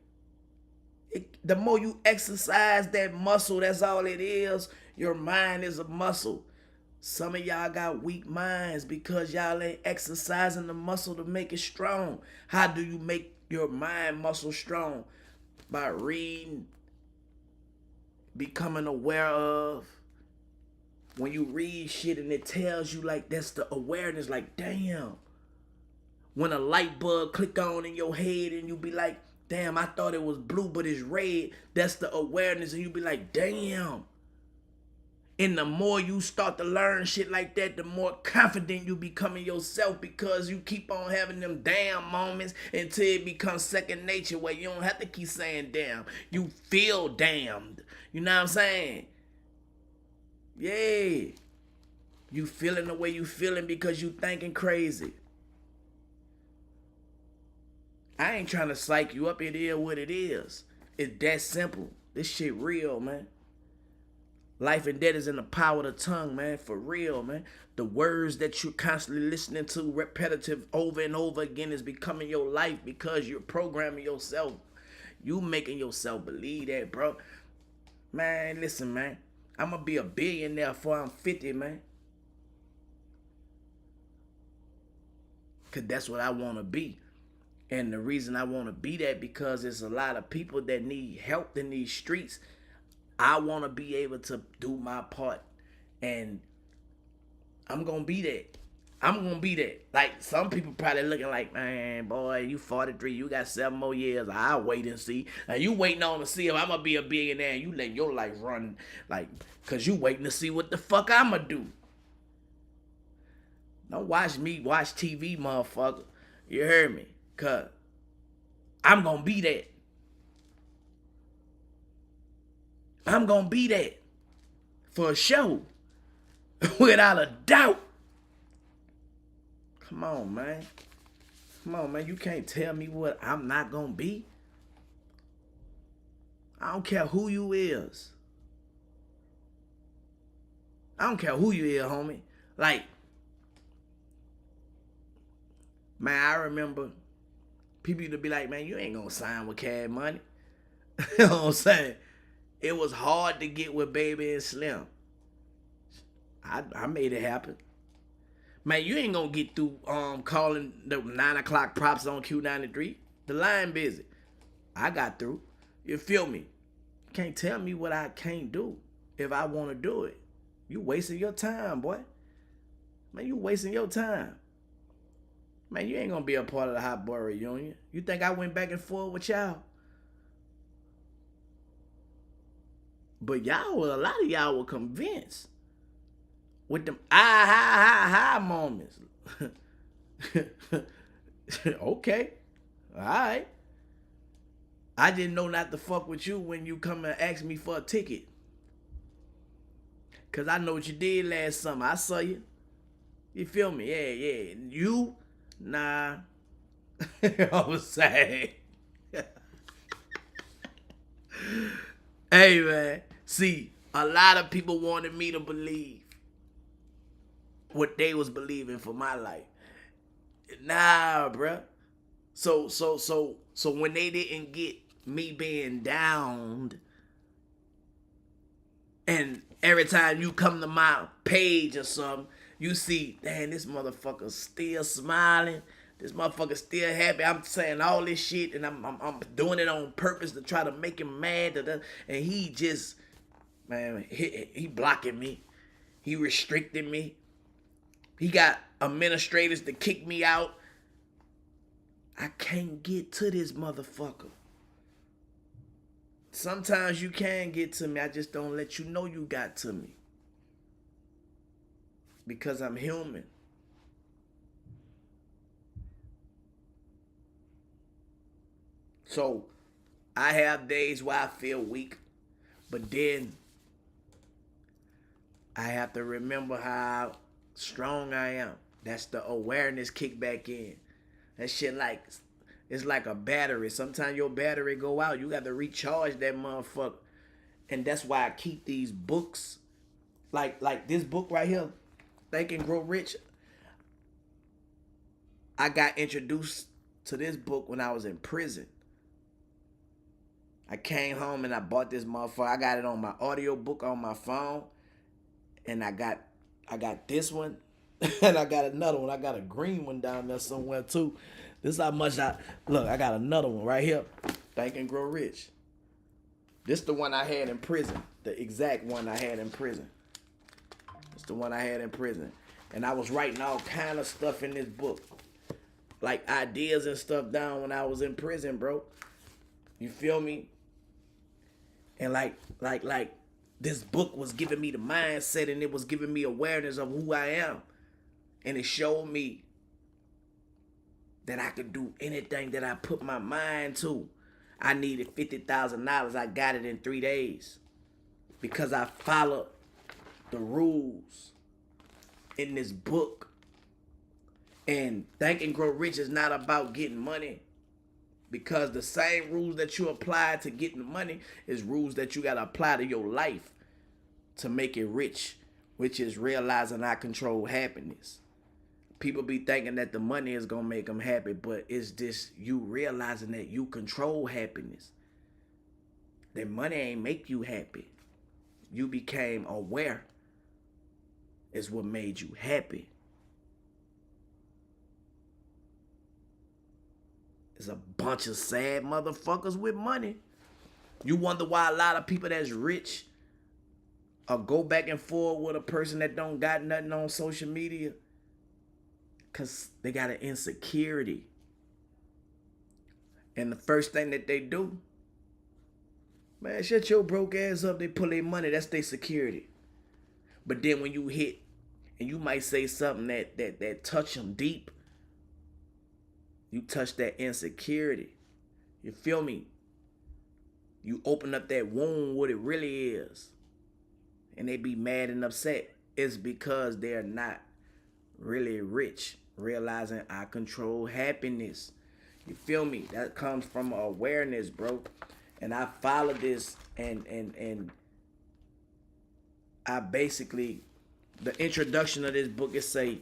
The more you exercise that muscle, that's all it is. Your mind is a muscle. Some of y'all got weak minds because y'all ain't exercising the muscle to make it strong. How do you make your mind muscle strong? By reading, becoming aware of. When you read shit and it tells you, like, that's the awareness, like, damn. When a light bulb click on in your head and you be like, damn, I thought it was blue but it's red. That's the awareness, and you be like, damn. And the more you start to learn shit like that, the more confident you become in yourself because you keep on having them damn moments until it becomes second nature where you don't have to keep saying damn. You feel damned. You know what I'm saying? Yeah. You feeling the way you feeling because you thinking crazy. I ain't trying to psych you up. It is what it is. It's that simple. This shit real, man. Life and death is in the power of the tongue, man. For real, man. The words that you're constantly listening to repetitive over and over again is becoming your life because you're programming yourself. You making yourself believe that, bro. Man, listen, man. I'm going to be a billionaire before I'm 50, man. Because that's what I want to be. And the reason I want to be that because there's a lot of people that need help in these streets. I want to be able to do my part. And I'm going to be that. I'm going to be that. Like, some people probably looking like, man, boy, you 43. You got 7 more years. I'll wait and see. Now, you waiting on to see if I'm going to be a billionaire. And you letting your life run, like, because you waiting to see what the fuck I'm going to do. Don't watch me watch TV, motherfucker. You heard me? Because I'm going to be that. I'm going to be that. For sure. Without a doubt. Come on, man. Come on, man. You can't tell me what I'm not going to be. I don't care who you is. I don't care who you is, homie. Like, man, I remember people used to be like, man, you ain't going to sign with Cash Money. You know what I'm saying? It was hard to get with Baby and Slim. I made it happen. Man, you ain't gonna get through calling the 9 o'clock props on Q93. The line busy. I got through. You feel me? You can't tell me what I can't do if I want to do it. You wasting your time, boy. Man, you wasting your time. Man, you ain't gonna be a part of the Hot Boy reunion. You think I went back and forth with y'all? But a lot of y'all were convinced with them high moments. Okay, all right. I didn't know not to fuck with you when you come and ask me for a ticket. Cause I know what you did last summer. I saw you. You feel me? Yeah. You, nah. I was saying. Hey man, see, a lot of people wanted me to believe what they was believing for my life. Nah, bruh. So when they didn't get me being downed, and every time you come to my page or something, you see, damn, this motherfucker still smiling. This motherfucker still happy. I'm saying all this shit, and I'm doing it on purpose to try to make him mad. And he just, man, he blocking me. He restricting me. He got administrators to kick me out. I can't get to this motherfucker. Sometimes you can get to me. I just don't let you know you got to me. Because I'm human. So I have days where I feel weak. But then I have to remember how strong I am. That's the awareness kick back in. That shit it's like a battery. Sometimes your battery go out. You got to recharge that motherfucker. And that's why I keep these books. Like this book right here, Think and Grow Rich. I got introduced to this book when I was in prison. I came home and I bought this motherfucker. I got it on my audio book on my phone. And I got this one. And I got another one. I got a green one down there somewhere too. This is how much I got another one right here. Think and Grow Rich. This the one I had in prison. The exact one I had in prison. It's the one I had in prison. And I was writing all kind of stuff in this book. Like ideas and stuff down when I was in prison, bro. You feel me? And like this book was giving me the mindset, and it was giving me awareness of who I am. And it showed me that I could do anything that I put my mind to. I needed $50,000. I got it in 3 days. Because I followed the rules in this book. And Think and Grow Rich is not about getting money. Because the same rules that you apply to getting money is rules that you got to apply to your life to make it rich, which is realizing I control happiness. People be thinking that the money is going to make them happy, but it's just you realizing that you control happiness. That money ain't make you happy. You became aware is what made you happy. There's a bunch of sad motherfuckers with money. You wonder why a lot of people that's rich or go back and forth with a person that don't got nothing on social media. Because they got an insecurity. And the first thing that they do, man, shut your broke ass up. They pull their money. That's their security. But then when you hit, and you might say something that touch them deep, you touch that insecurity. You feel me? You open up that wound, what it really is. And they be mad and upset. It's because they're not really rich. Realizing I control happiness. You feel me? That comes from awareness, bro. And I follow this and I basically, the introduction of this book is say,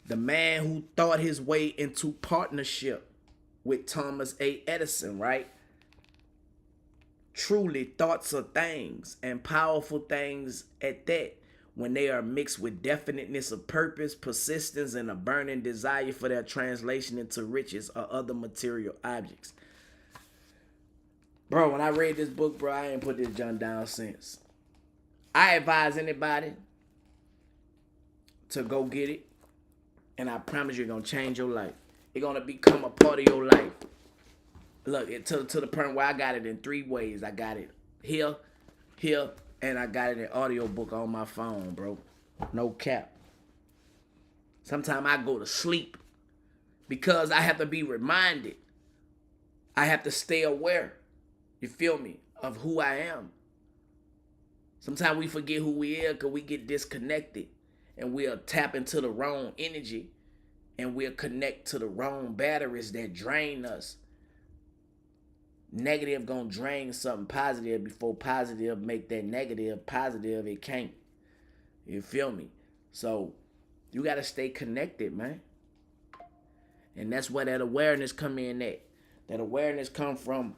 the man who thought his way into partnership with Thomas A. Edison, right? Truly, thoughts are things, and powerful things at that, when they are mixed with definiteness of purpose, persistence, and a burning desire for their translation into riches or other material objects. Bro, when I read this book, bro, I ain't put this junk down since. I advise anybody to go get it. And I promise you, it's gonna change your life. It's gonna become a part of your life. Look, to the point where I got it in 3 ways. I got it here, here, and I got it in audiobook on my phone, bro. No cap. Sometimes I go to sleep because I have to be reminded. I have to stay aware, you feel me, of who I am. Sometimes we forget who we are because we get disconnected and we'll tap into the wrong energy and we'll connect to the wrong batteries that drain us. Negative gonna drain something positive before positive make that negative positive. It can't. You feel me? So you gotta stay connected, man. And that's where that awareness come in at. That awareness come from,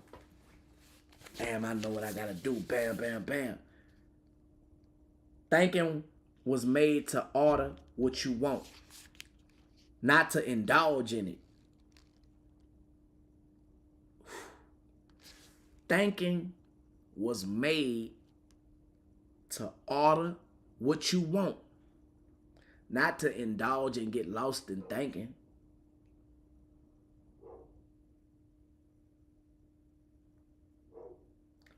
damn, I know what I gotta do. Bam, bam, bam. Thinking was made to order what you want, not to indulge in it. Thinking was made to order what you want, not to indulge and get lost in thinking.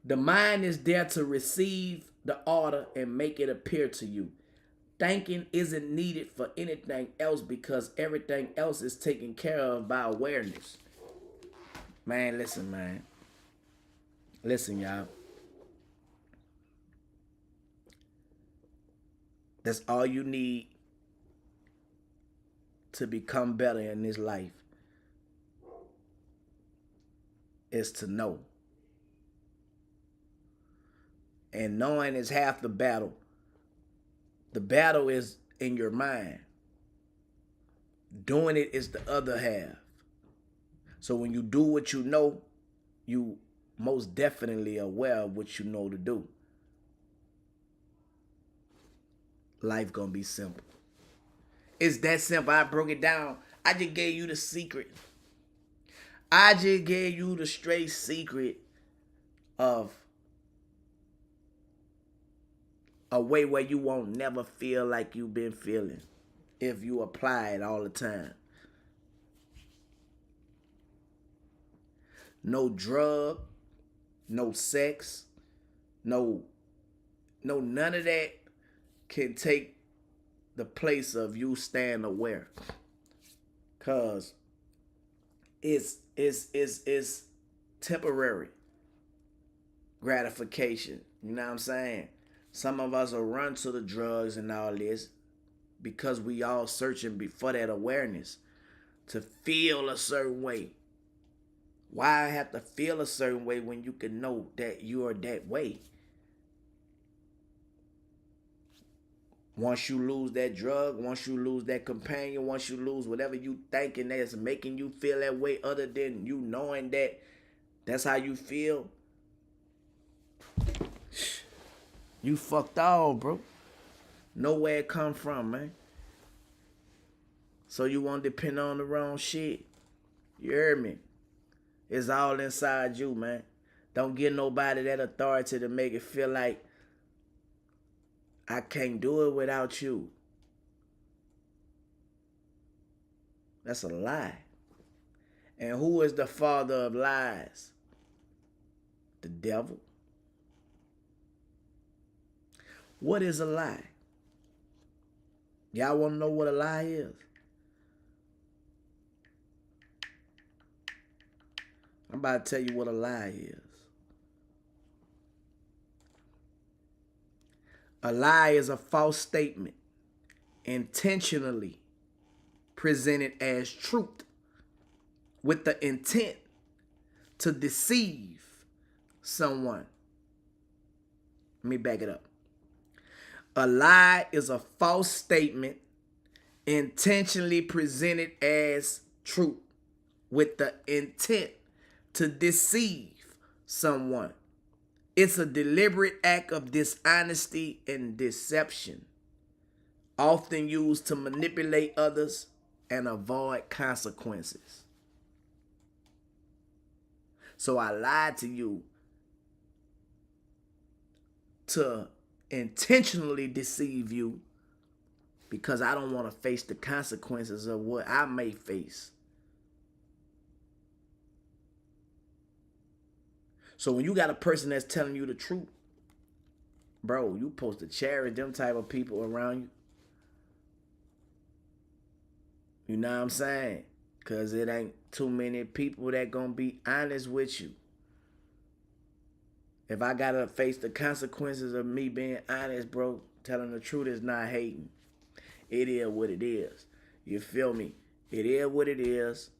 The mind is there to receive the order and make it appear to you. Thinking isn't needed for anything else because everything else is taken care of by awareness. Man, listen, man. Listen, y'all. That's all you need to become better in this life is to know. And knowing is half the battle. The battle is in your mind. Doing it is the other half. So when you do what you know, you most definitely aware of what you know to do. Life gonna be simple. It's that simple. I broke it down. I just gave you the secret. I just gave you the straight secret of a way where you won't never feel like you've been feeling if you apply it all the time. No drug, no sex, no none of that can take the place of you staying aware. Cause it's temporary gratification. You know what I'm saying? Some of us will run to the drugs and all this because we all searching for that awareness to feel a certain way. Why I have to feel a certain way when you can know that you are that way? Once you lose that drug, once you lose that companion, once you lose whatever you thinking that's making you feel that way other than you knowing that that's how you feel, you fucked all, bro. Know where it come from, man. So you won't depend on the wrong shit. You heard me? It's all inside you, man. Don't give nobody that authority to make it feel like I can't do it without you. That's a lie. And who is the father of lies? The devil. What is a lie? Y'all want to know what a lie is? I'm about to tell you what a lie is. A lie is a false statement intentionally presented as truth with the intent to deceive someone. Let me back it up. A lie is a false statement intentionally presented as truth with the intent to deceive someone. It's a deliberate act of dishonesty and deception, often used to manipulate others and avoid consequences. So I lied to you to intentionally deceive you because I don't want to face the consequences of what I may face. So when you got a person that's telling you the truth, bro, you supposed to cherish them type of people around you. You know what I'm saying? Because it ain't too many people that gonna be honest with you. If I gotta face the consequences of me being honest, bro, telling the truth is not hating. It is what it is. You feel me? It is what it is.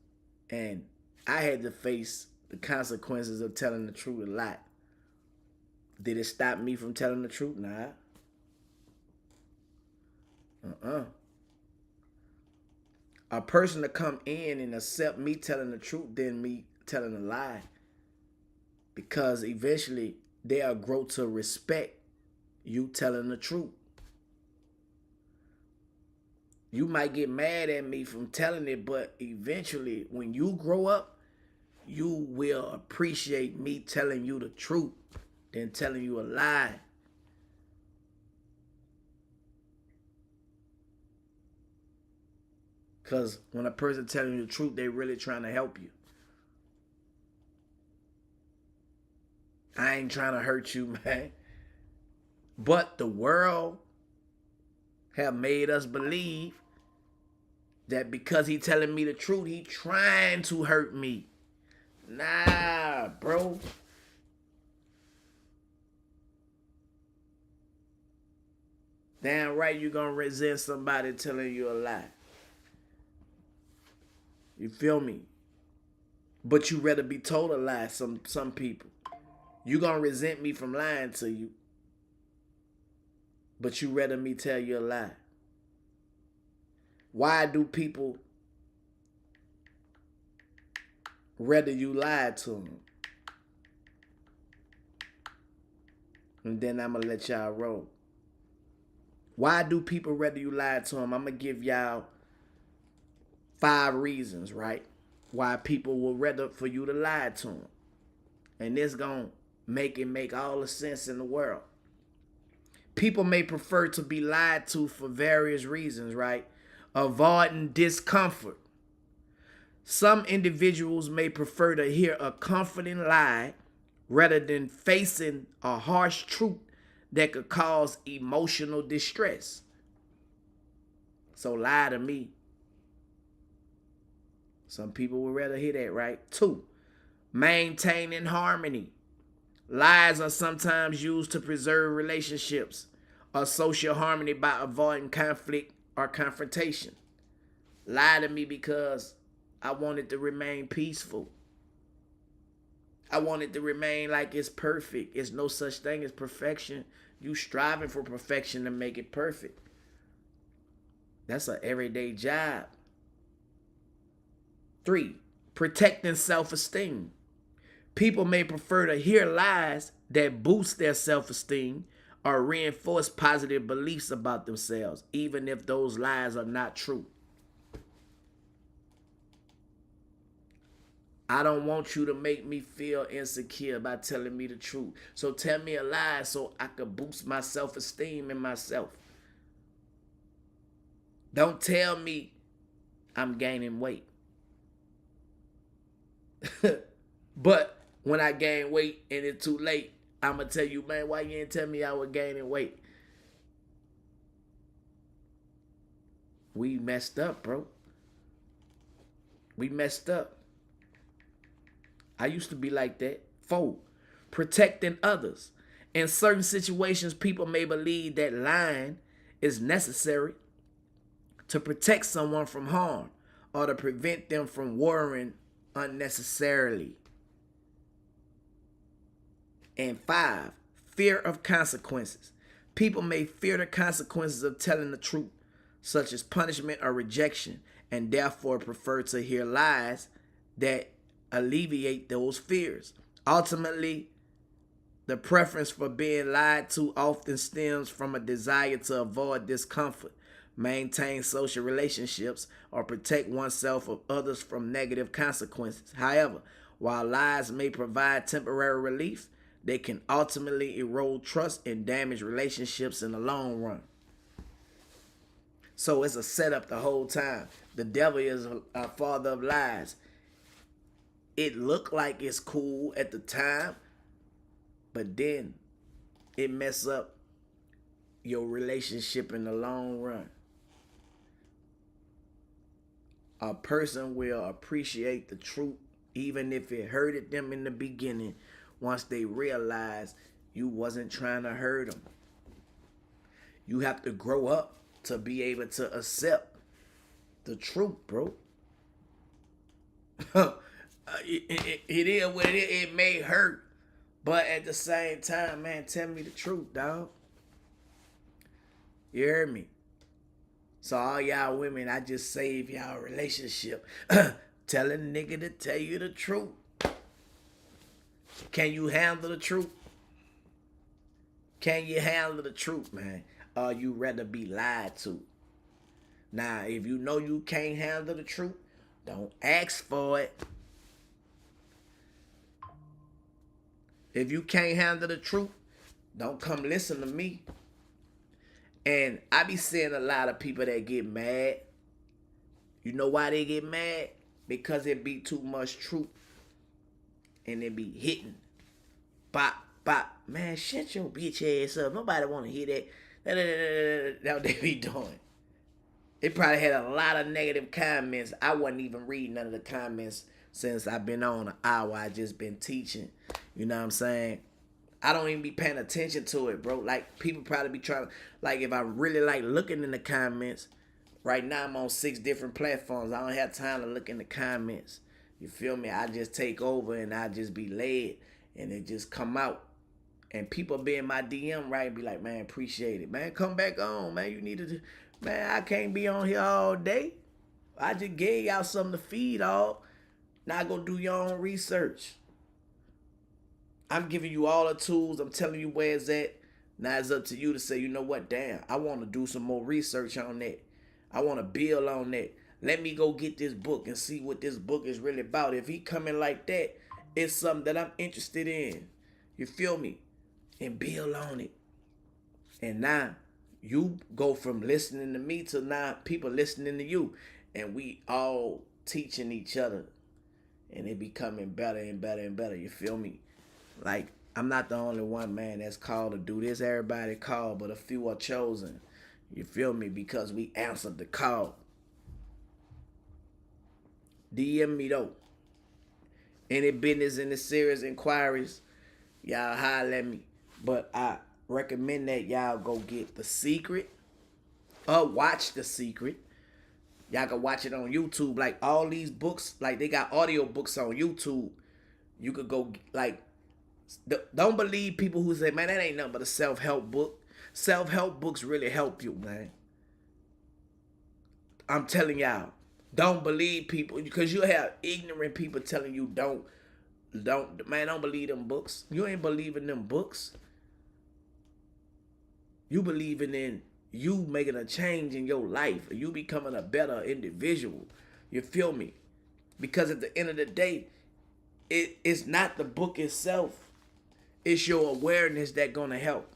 And I had to face the consequences of telling the truth a lot. Did it stop me from telling the truth? Nah. A person to come in and accept me telling the truth than me telling a lie. Because eventually they'll grow to respect you telling the truth. You might get mad at me from telling it, but eventually when you grow up, you will appreciate me telling you the truth than telling you a lie. Because when a person telling you the truth, they really trying to help you. I ain't trying to hurt you, man. But the world have made us believe that because he telling me the truth, he trying to hurt me. Nah, bro. Damn right you gonna resent somebody telling you a lie. You feel me? But you rather be told a lie, some people. You gonna resent me from lying to you. But you rather me tell you a lie. Why do people rather you lie to them? And then I'm going to let y'all roll. Why do people rather you lie to them? I'm going to give y'all 5 reasons, right? Why people will rather for you to lie to them. And this going to make all the sense in the world. People may prefer to be lied to for various reasons, right? Avoiding discomfort. Some individuals may prefer to hear a comforting lie rather than facing a harsh truth that could cause emotional distress. So lie to me. Some people would rather hear that, right? 2, maintaining harmony. Lies are sometimes used to preserve relationships or social harmony by avoiding conflict or confrontation. Lie to me because I want it to remain peaceful. I want it to remain like it's perfect. It's no such thing as perfection. You striving for perfection to make it perfect. That's an everyday job. 3, protecting self-esteem. People may prefer to hear lies that boost their self-esteem or reinforce positive beliefs about themselves, even if those lies are not true. I don't want you to make me feel insecure by telling me the truth. So tell me a lie so I can boost my self-esteem in myself. Don't tell me I'm gaining weight. But when I gain weight and it's too late, I'm going to tell you, man, why you didn't tell me I was gaining weight? We messed up, bro. We messed up. I used to be like that. 4, protecting others. In certain situations, people may believe that lying is necessary to protect someone from harm or to prevent them from worrying unnecessarily. And 5, fear of consequences. People may fear the consequences of telling the truth, such as punishment or rejection, and therefore prefer to hear lies that alleviate those fears. Ultimately, the preference for being lied to often stems from a desire to avoid discomfort, maintain social relationships, or protect oneself or others from negative consequences. However, while lies may provide temporary relief, they can ultimately erode trust and damage relationships in the long run. So it's a setup the whole time. The devil is a father of lies. It looked like it's cool at the time, but then it mess up your relationship in the long run. A person will appreciate the truth even if it hurted them in the beginning once they realize you wasn't trying to hurt them. You have to grow up to be able to accept the truth, bro. It is what it is. It may hurt, but at the same time, man, tell me the truth, dog. You heard me? So all y'all women, I just save y'all relationship. Tell a nigga to tell you the truth. Can you handle the truth? Can you handle the truth, man? Or you rather be lied to? Now, if you know you can't handle the truth, don't ask for it. If you can't handle the truth, don't come listen to me. And I be seeing a lot of people that get mad. You know why they get mad? Because it be too much truth. And it be hitting. Bop, bop. Man, shut your bitch ass up. Nobody want to hear that. That's what they be doing. They probably had a lot of negative comments. I wasn't even reading none of the comments since I've been on an hour. I just been teaching. You know what I'm saying? I don't even be paying attention to it, bro. Like, people probably be trying to, like, if I really like looking in the comments, right now I'm on 6 different platforms. I don't have time to look in the comments. You feel me? I just take over and I just be led and it just come out. And people be in my DM, right, be like, man, appreciate it. Man, come back on, man. You need to, man, I can't be on here all day. I just gave y'all something to feed all. Now go do your own research. I'm giving you all the tools. I'm telling you where it's at. Now it's up to you to say, you know what, damn, I want to do some more research on that. I want to build on that. Let me go get this book and see what this book is really about. If he coming like that, it's something that I'm interested in. You feel me? And build on it. And now you go from listening to me to now people listening to you. And we all teaching each other. And it becoming better and better and better. You feel me? Like, I'm not the only one, man, that's called to do this. Everybody called, but a few are chosen. You feel me? Because we answered the call. DM me, though. Any business in the serious inquiries, y'all holler at me. But I recommend that y'all go get The Secret. Or watch The Secret. Y'all can watch it on YouTube. Like, all these books, like, they got audio books on YouTube. You could go, like, don't believe people who say, man, that ain't nothing but a self-help book. Self-help books really help you, man. I'm telling y'all, don't believe people, because you have ignorant people telling you don't believe them books. You ain't believing them books. You believing in you making a change in your life, you becoming a better individual. You feel me? Because at the end of the day, it's not the book itself. It's your awareness that gonna help.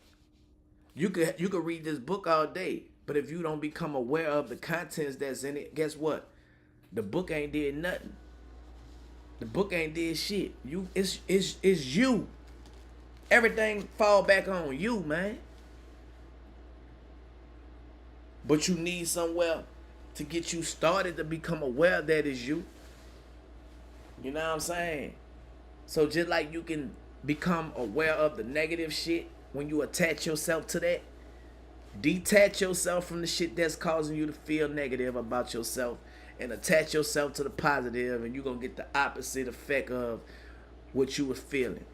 You could read this book all day, but if you don't become aware of the contents that's in it, guess what? The book ain't did nothing. The book ain't did shit. It's you. Everything fall back on you, man. But you need somewhere to get you started to become aware that is you. You know what I'm saying? So just like you can become aware of the negative shit when you attach yourself to that, detach yourself from the shit that's causing you to feel negative about yourself and attach yourself to the positive, and you're going to get the opposite effect of what you was feeling.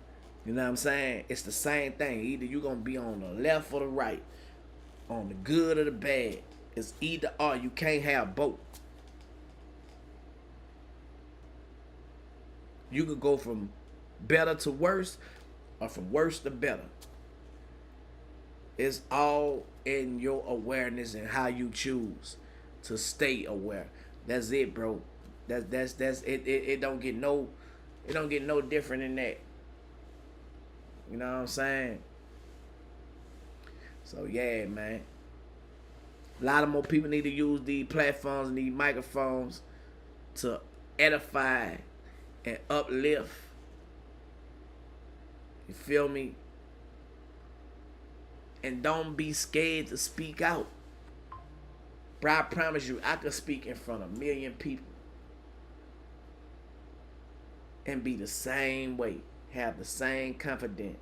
You know what I'm saying? It's the same thing. Either you're going to be on the left or the right, on the good or the bad. It's either or. You can't have both. You could go from better to worse or from worse to better. It's all in your awareness and how you choose to stay aware. That's it, bro. That's it. It don't get no different than that. You know what I'm saying? So yeah, man. A lot of more people need to use these platforms and these microphones to edify and uplift. You feel me? And don't be scared to speak out. Bro, I promise you, I could speak in front of 1,000,000 people and be the same way, have the same confidence,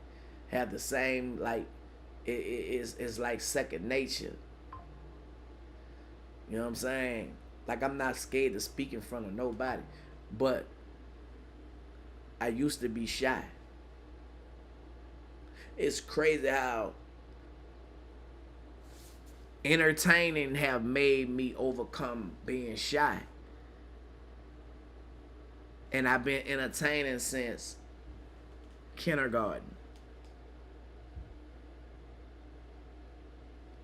have the same, like, it's like second nature. You know what I'm saying? Like, I'm not scared to speak in front of nobody, but I used to be shy. It's crazy how entertaining have made me overcome being shy. And I've been entertaining since kindergarten.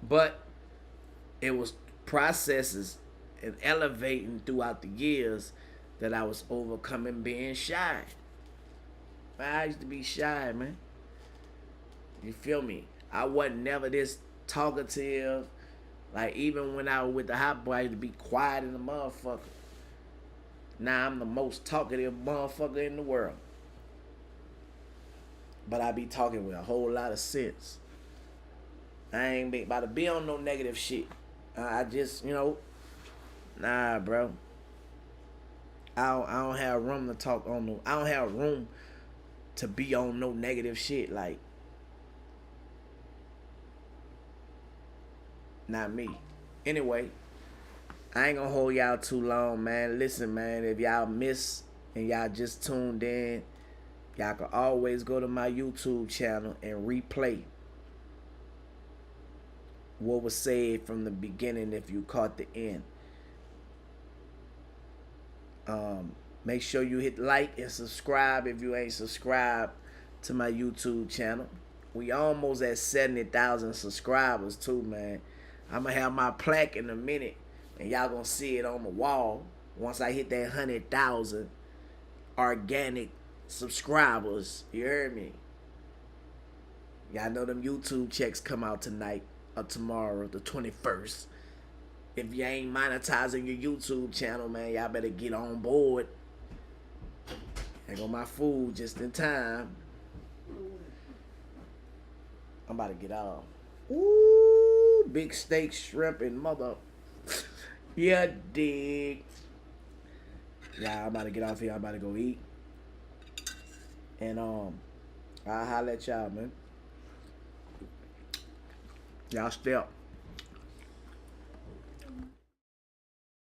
But it was processes and elevating throughout the years that I was overcoming being shy. I used to be shy, man. You feel me? I wasn't never this talkative. Like, even when I was with the hot boy, I used to be quiet in the motherfucker. Now I'm the most talkative motherfucker in the world. But I be talking with a whole lot of sense. I ain't about to be on no negative shit. I just, nah, bro. I don't have room to talk on no. I don't have room to be on no negative shit. Like, not me. Anyway, I ain't gonna hold y'all too long, man. Listen, man, if y'all miss and y'all just tuned in, y'all can always go to my YouTube channel and replay what was said from the beginning if you caught the end. Make sure you hit like and subscribe if you ain't subscribed to my YouTube channel. We almost at 70,000 subscribers too, man. I'm gonna have my plaque in a minute, and y'all gonna see it on the wall once I hit that 100,000 organic subscribers. You heard me? Y'all know them YouTube checks come out tonight or tomorrow, the 21st. If you ain't monetizing your YouTube channel, man, y'all better get on board. There go my food just in time. I'm about to get off. Ooh, big steak, shrimp, and mother. Yeah, dig. Yeah, I'm about to get off here. I'm about to go eat. And I'll holler at y'all, man. Y'all step.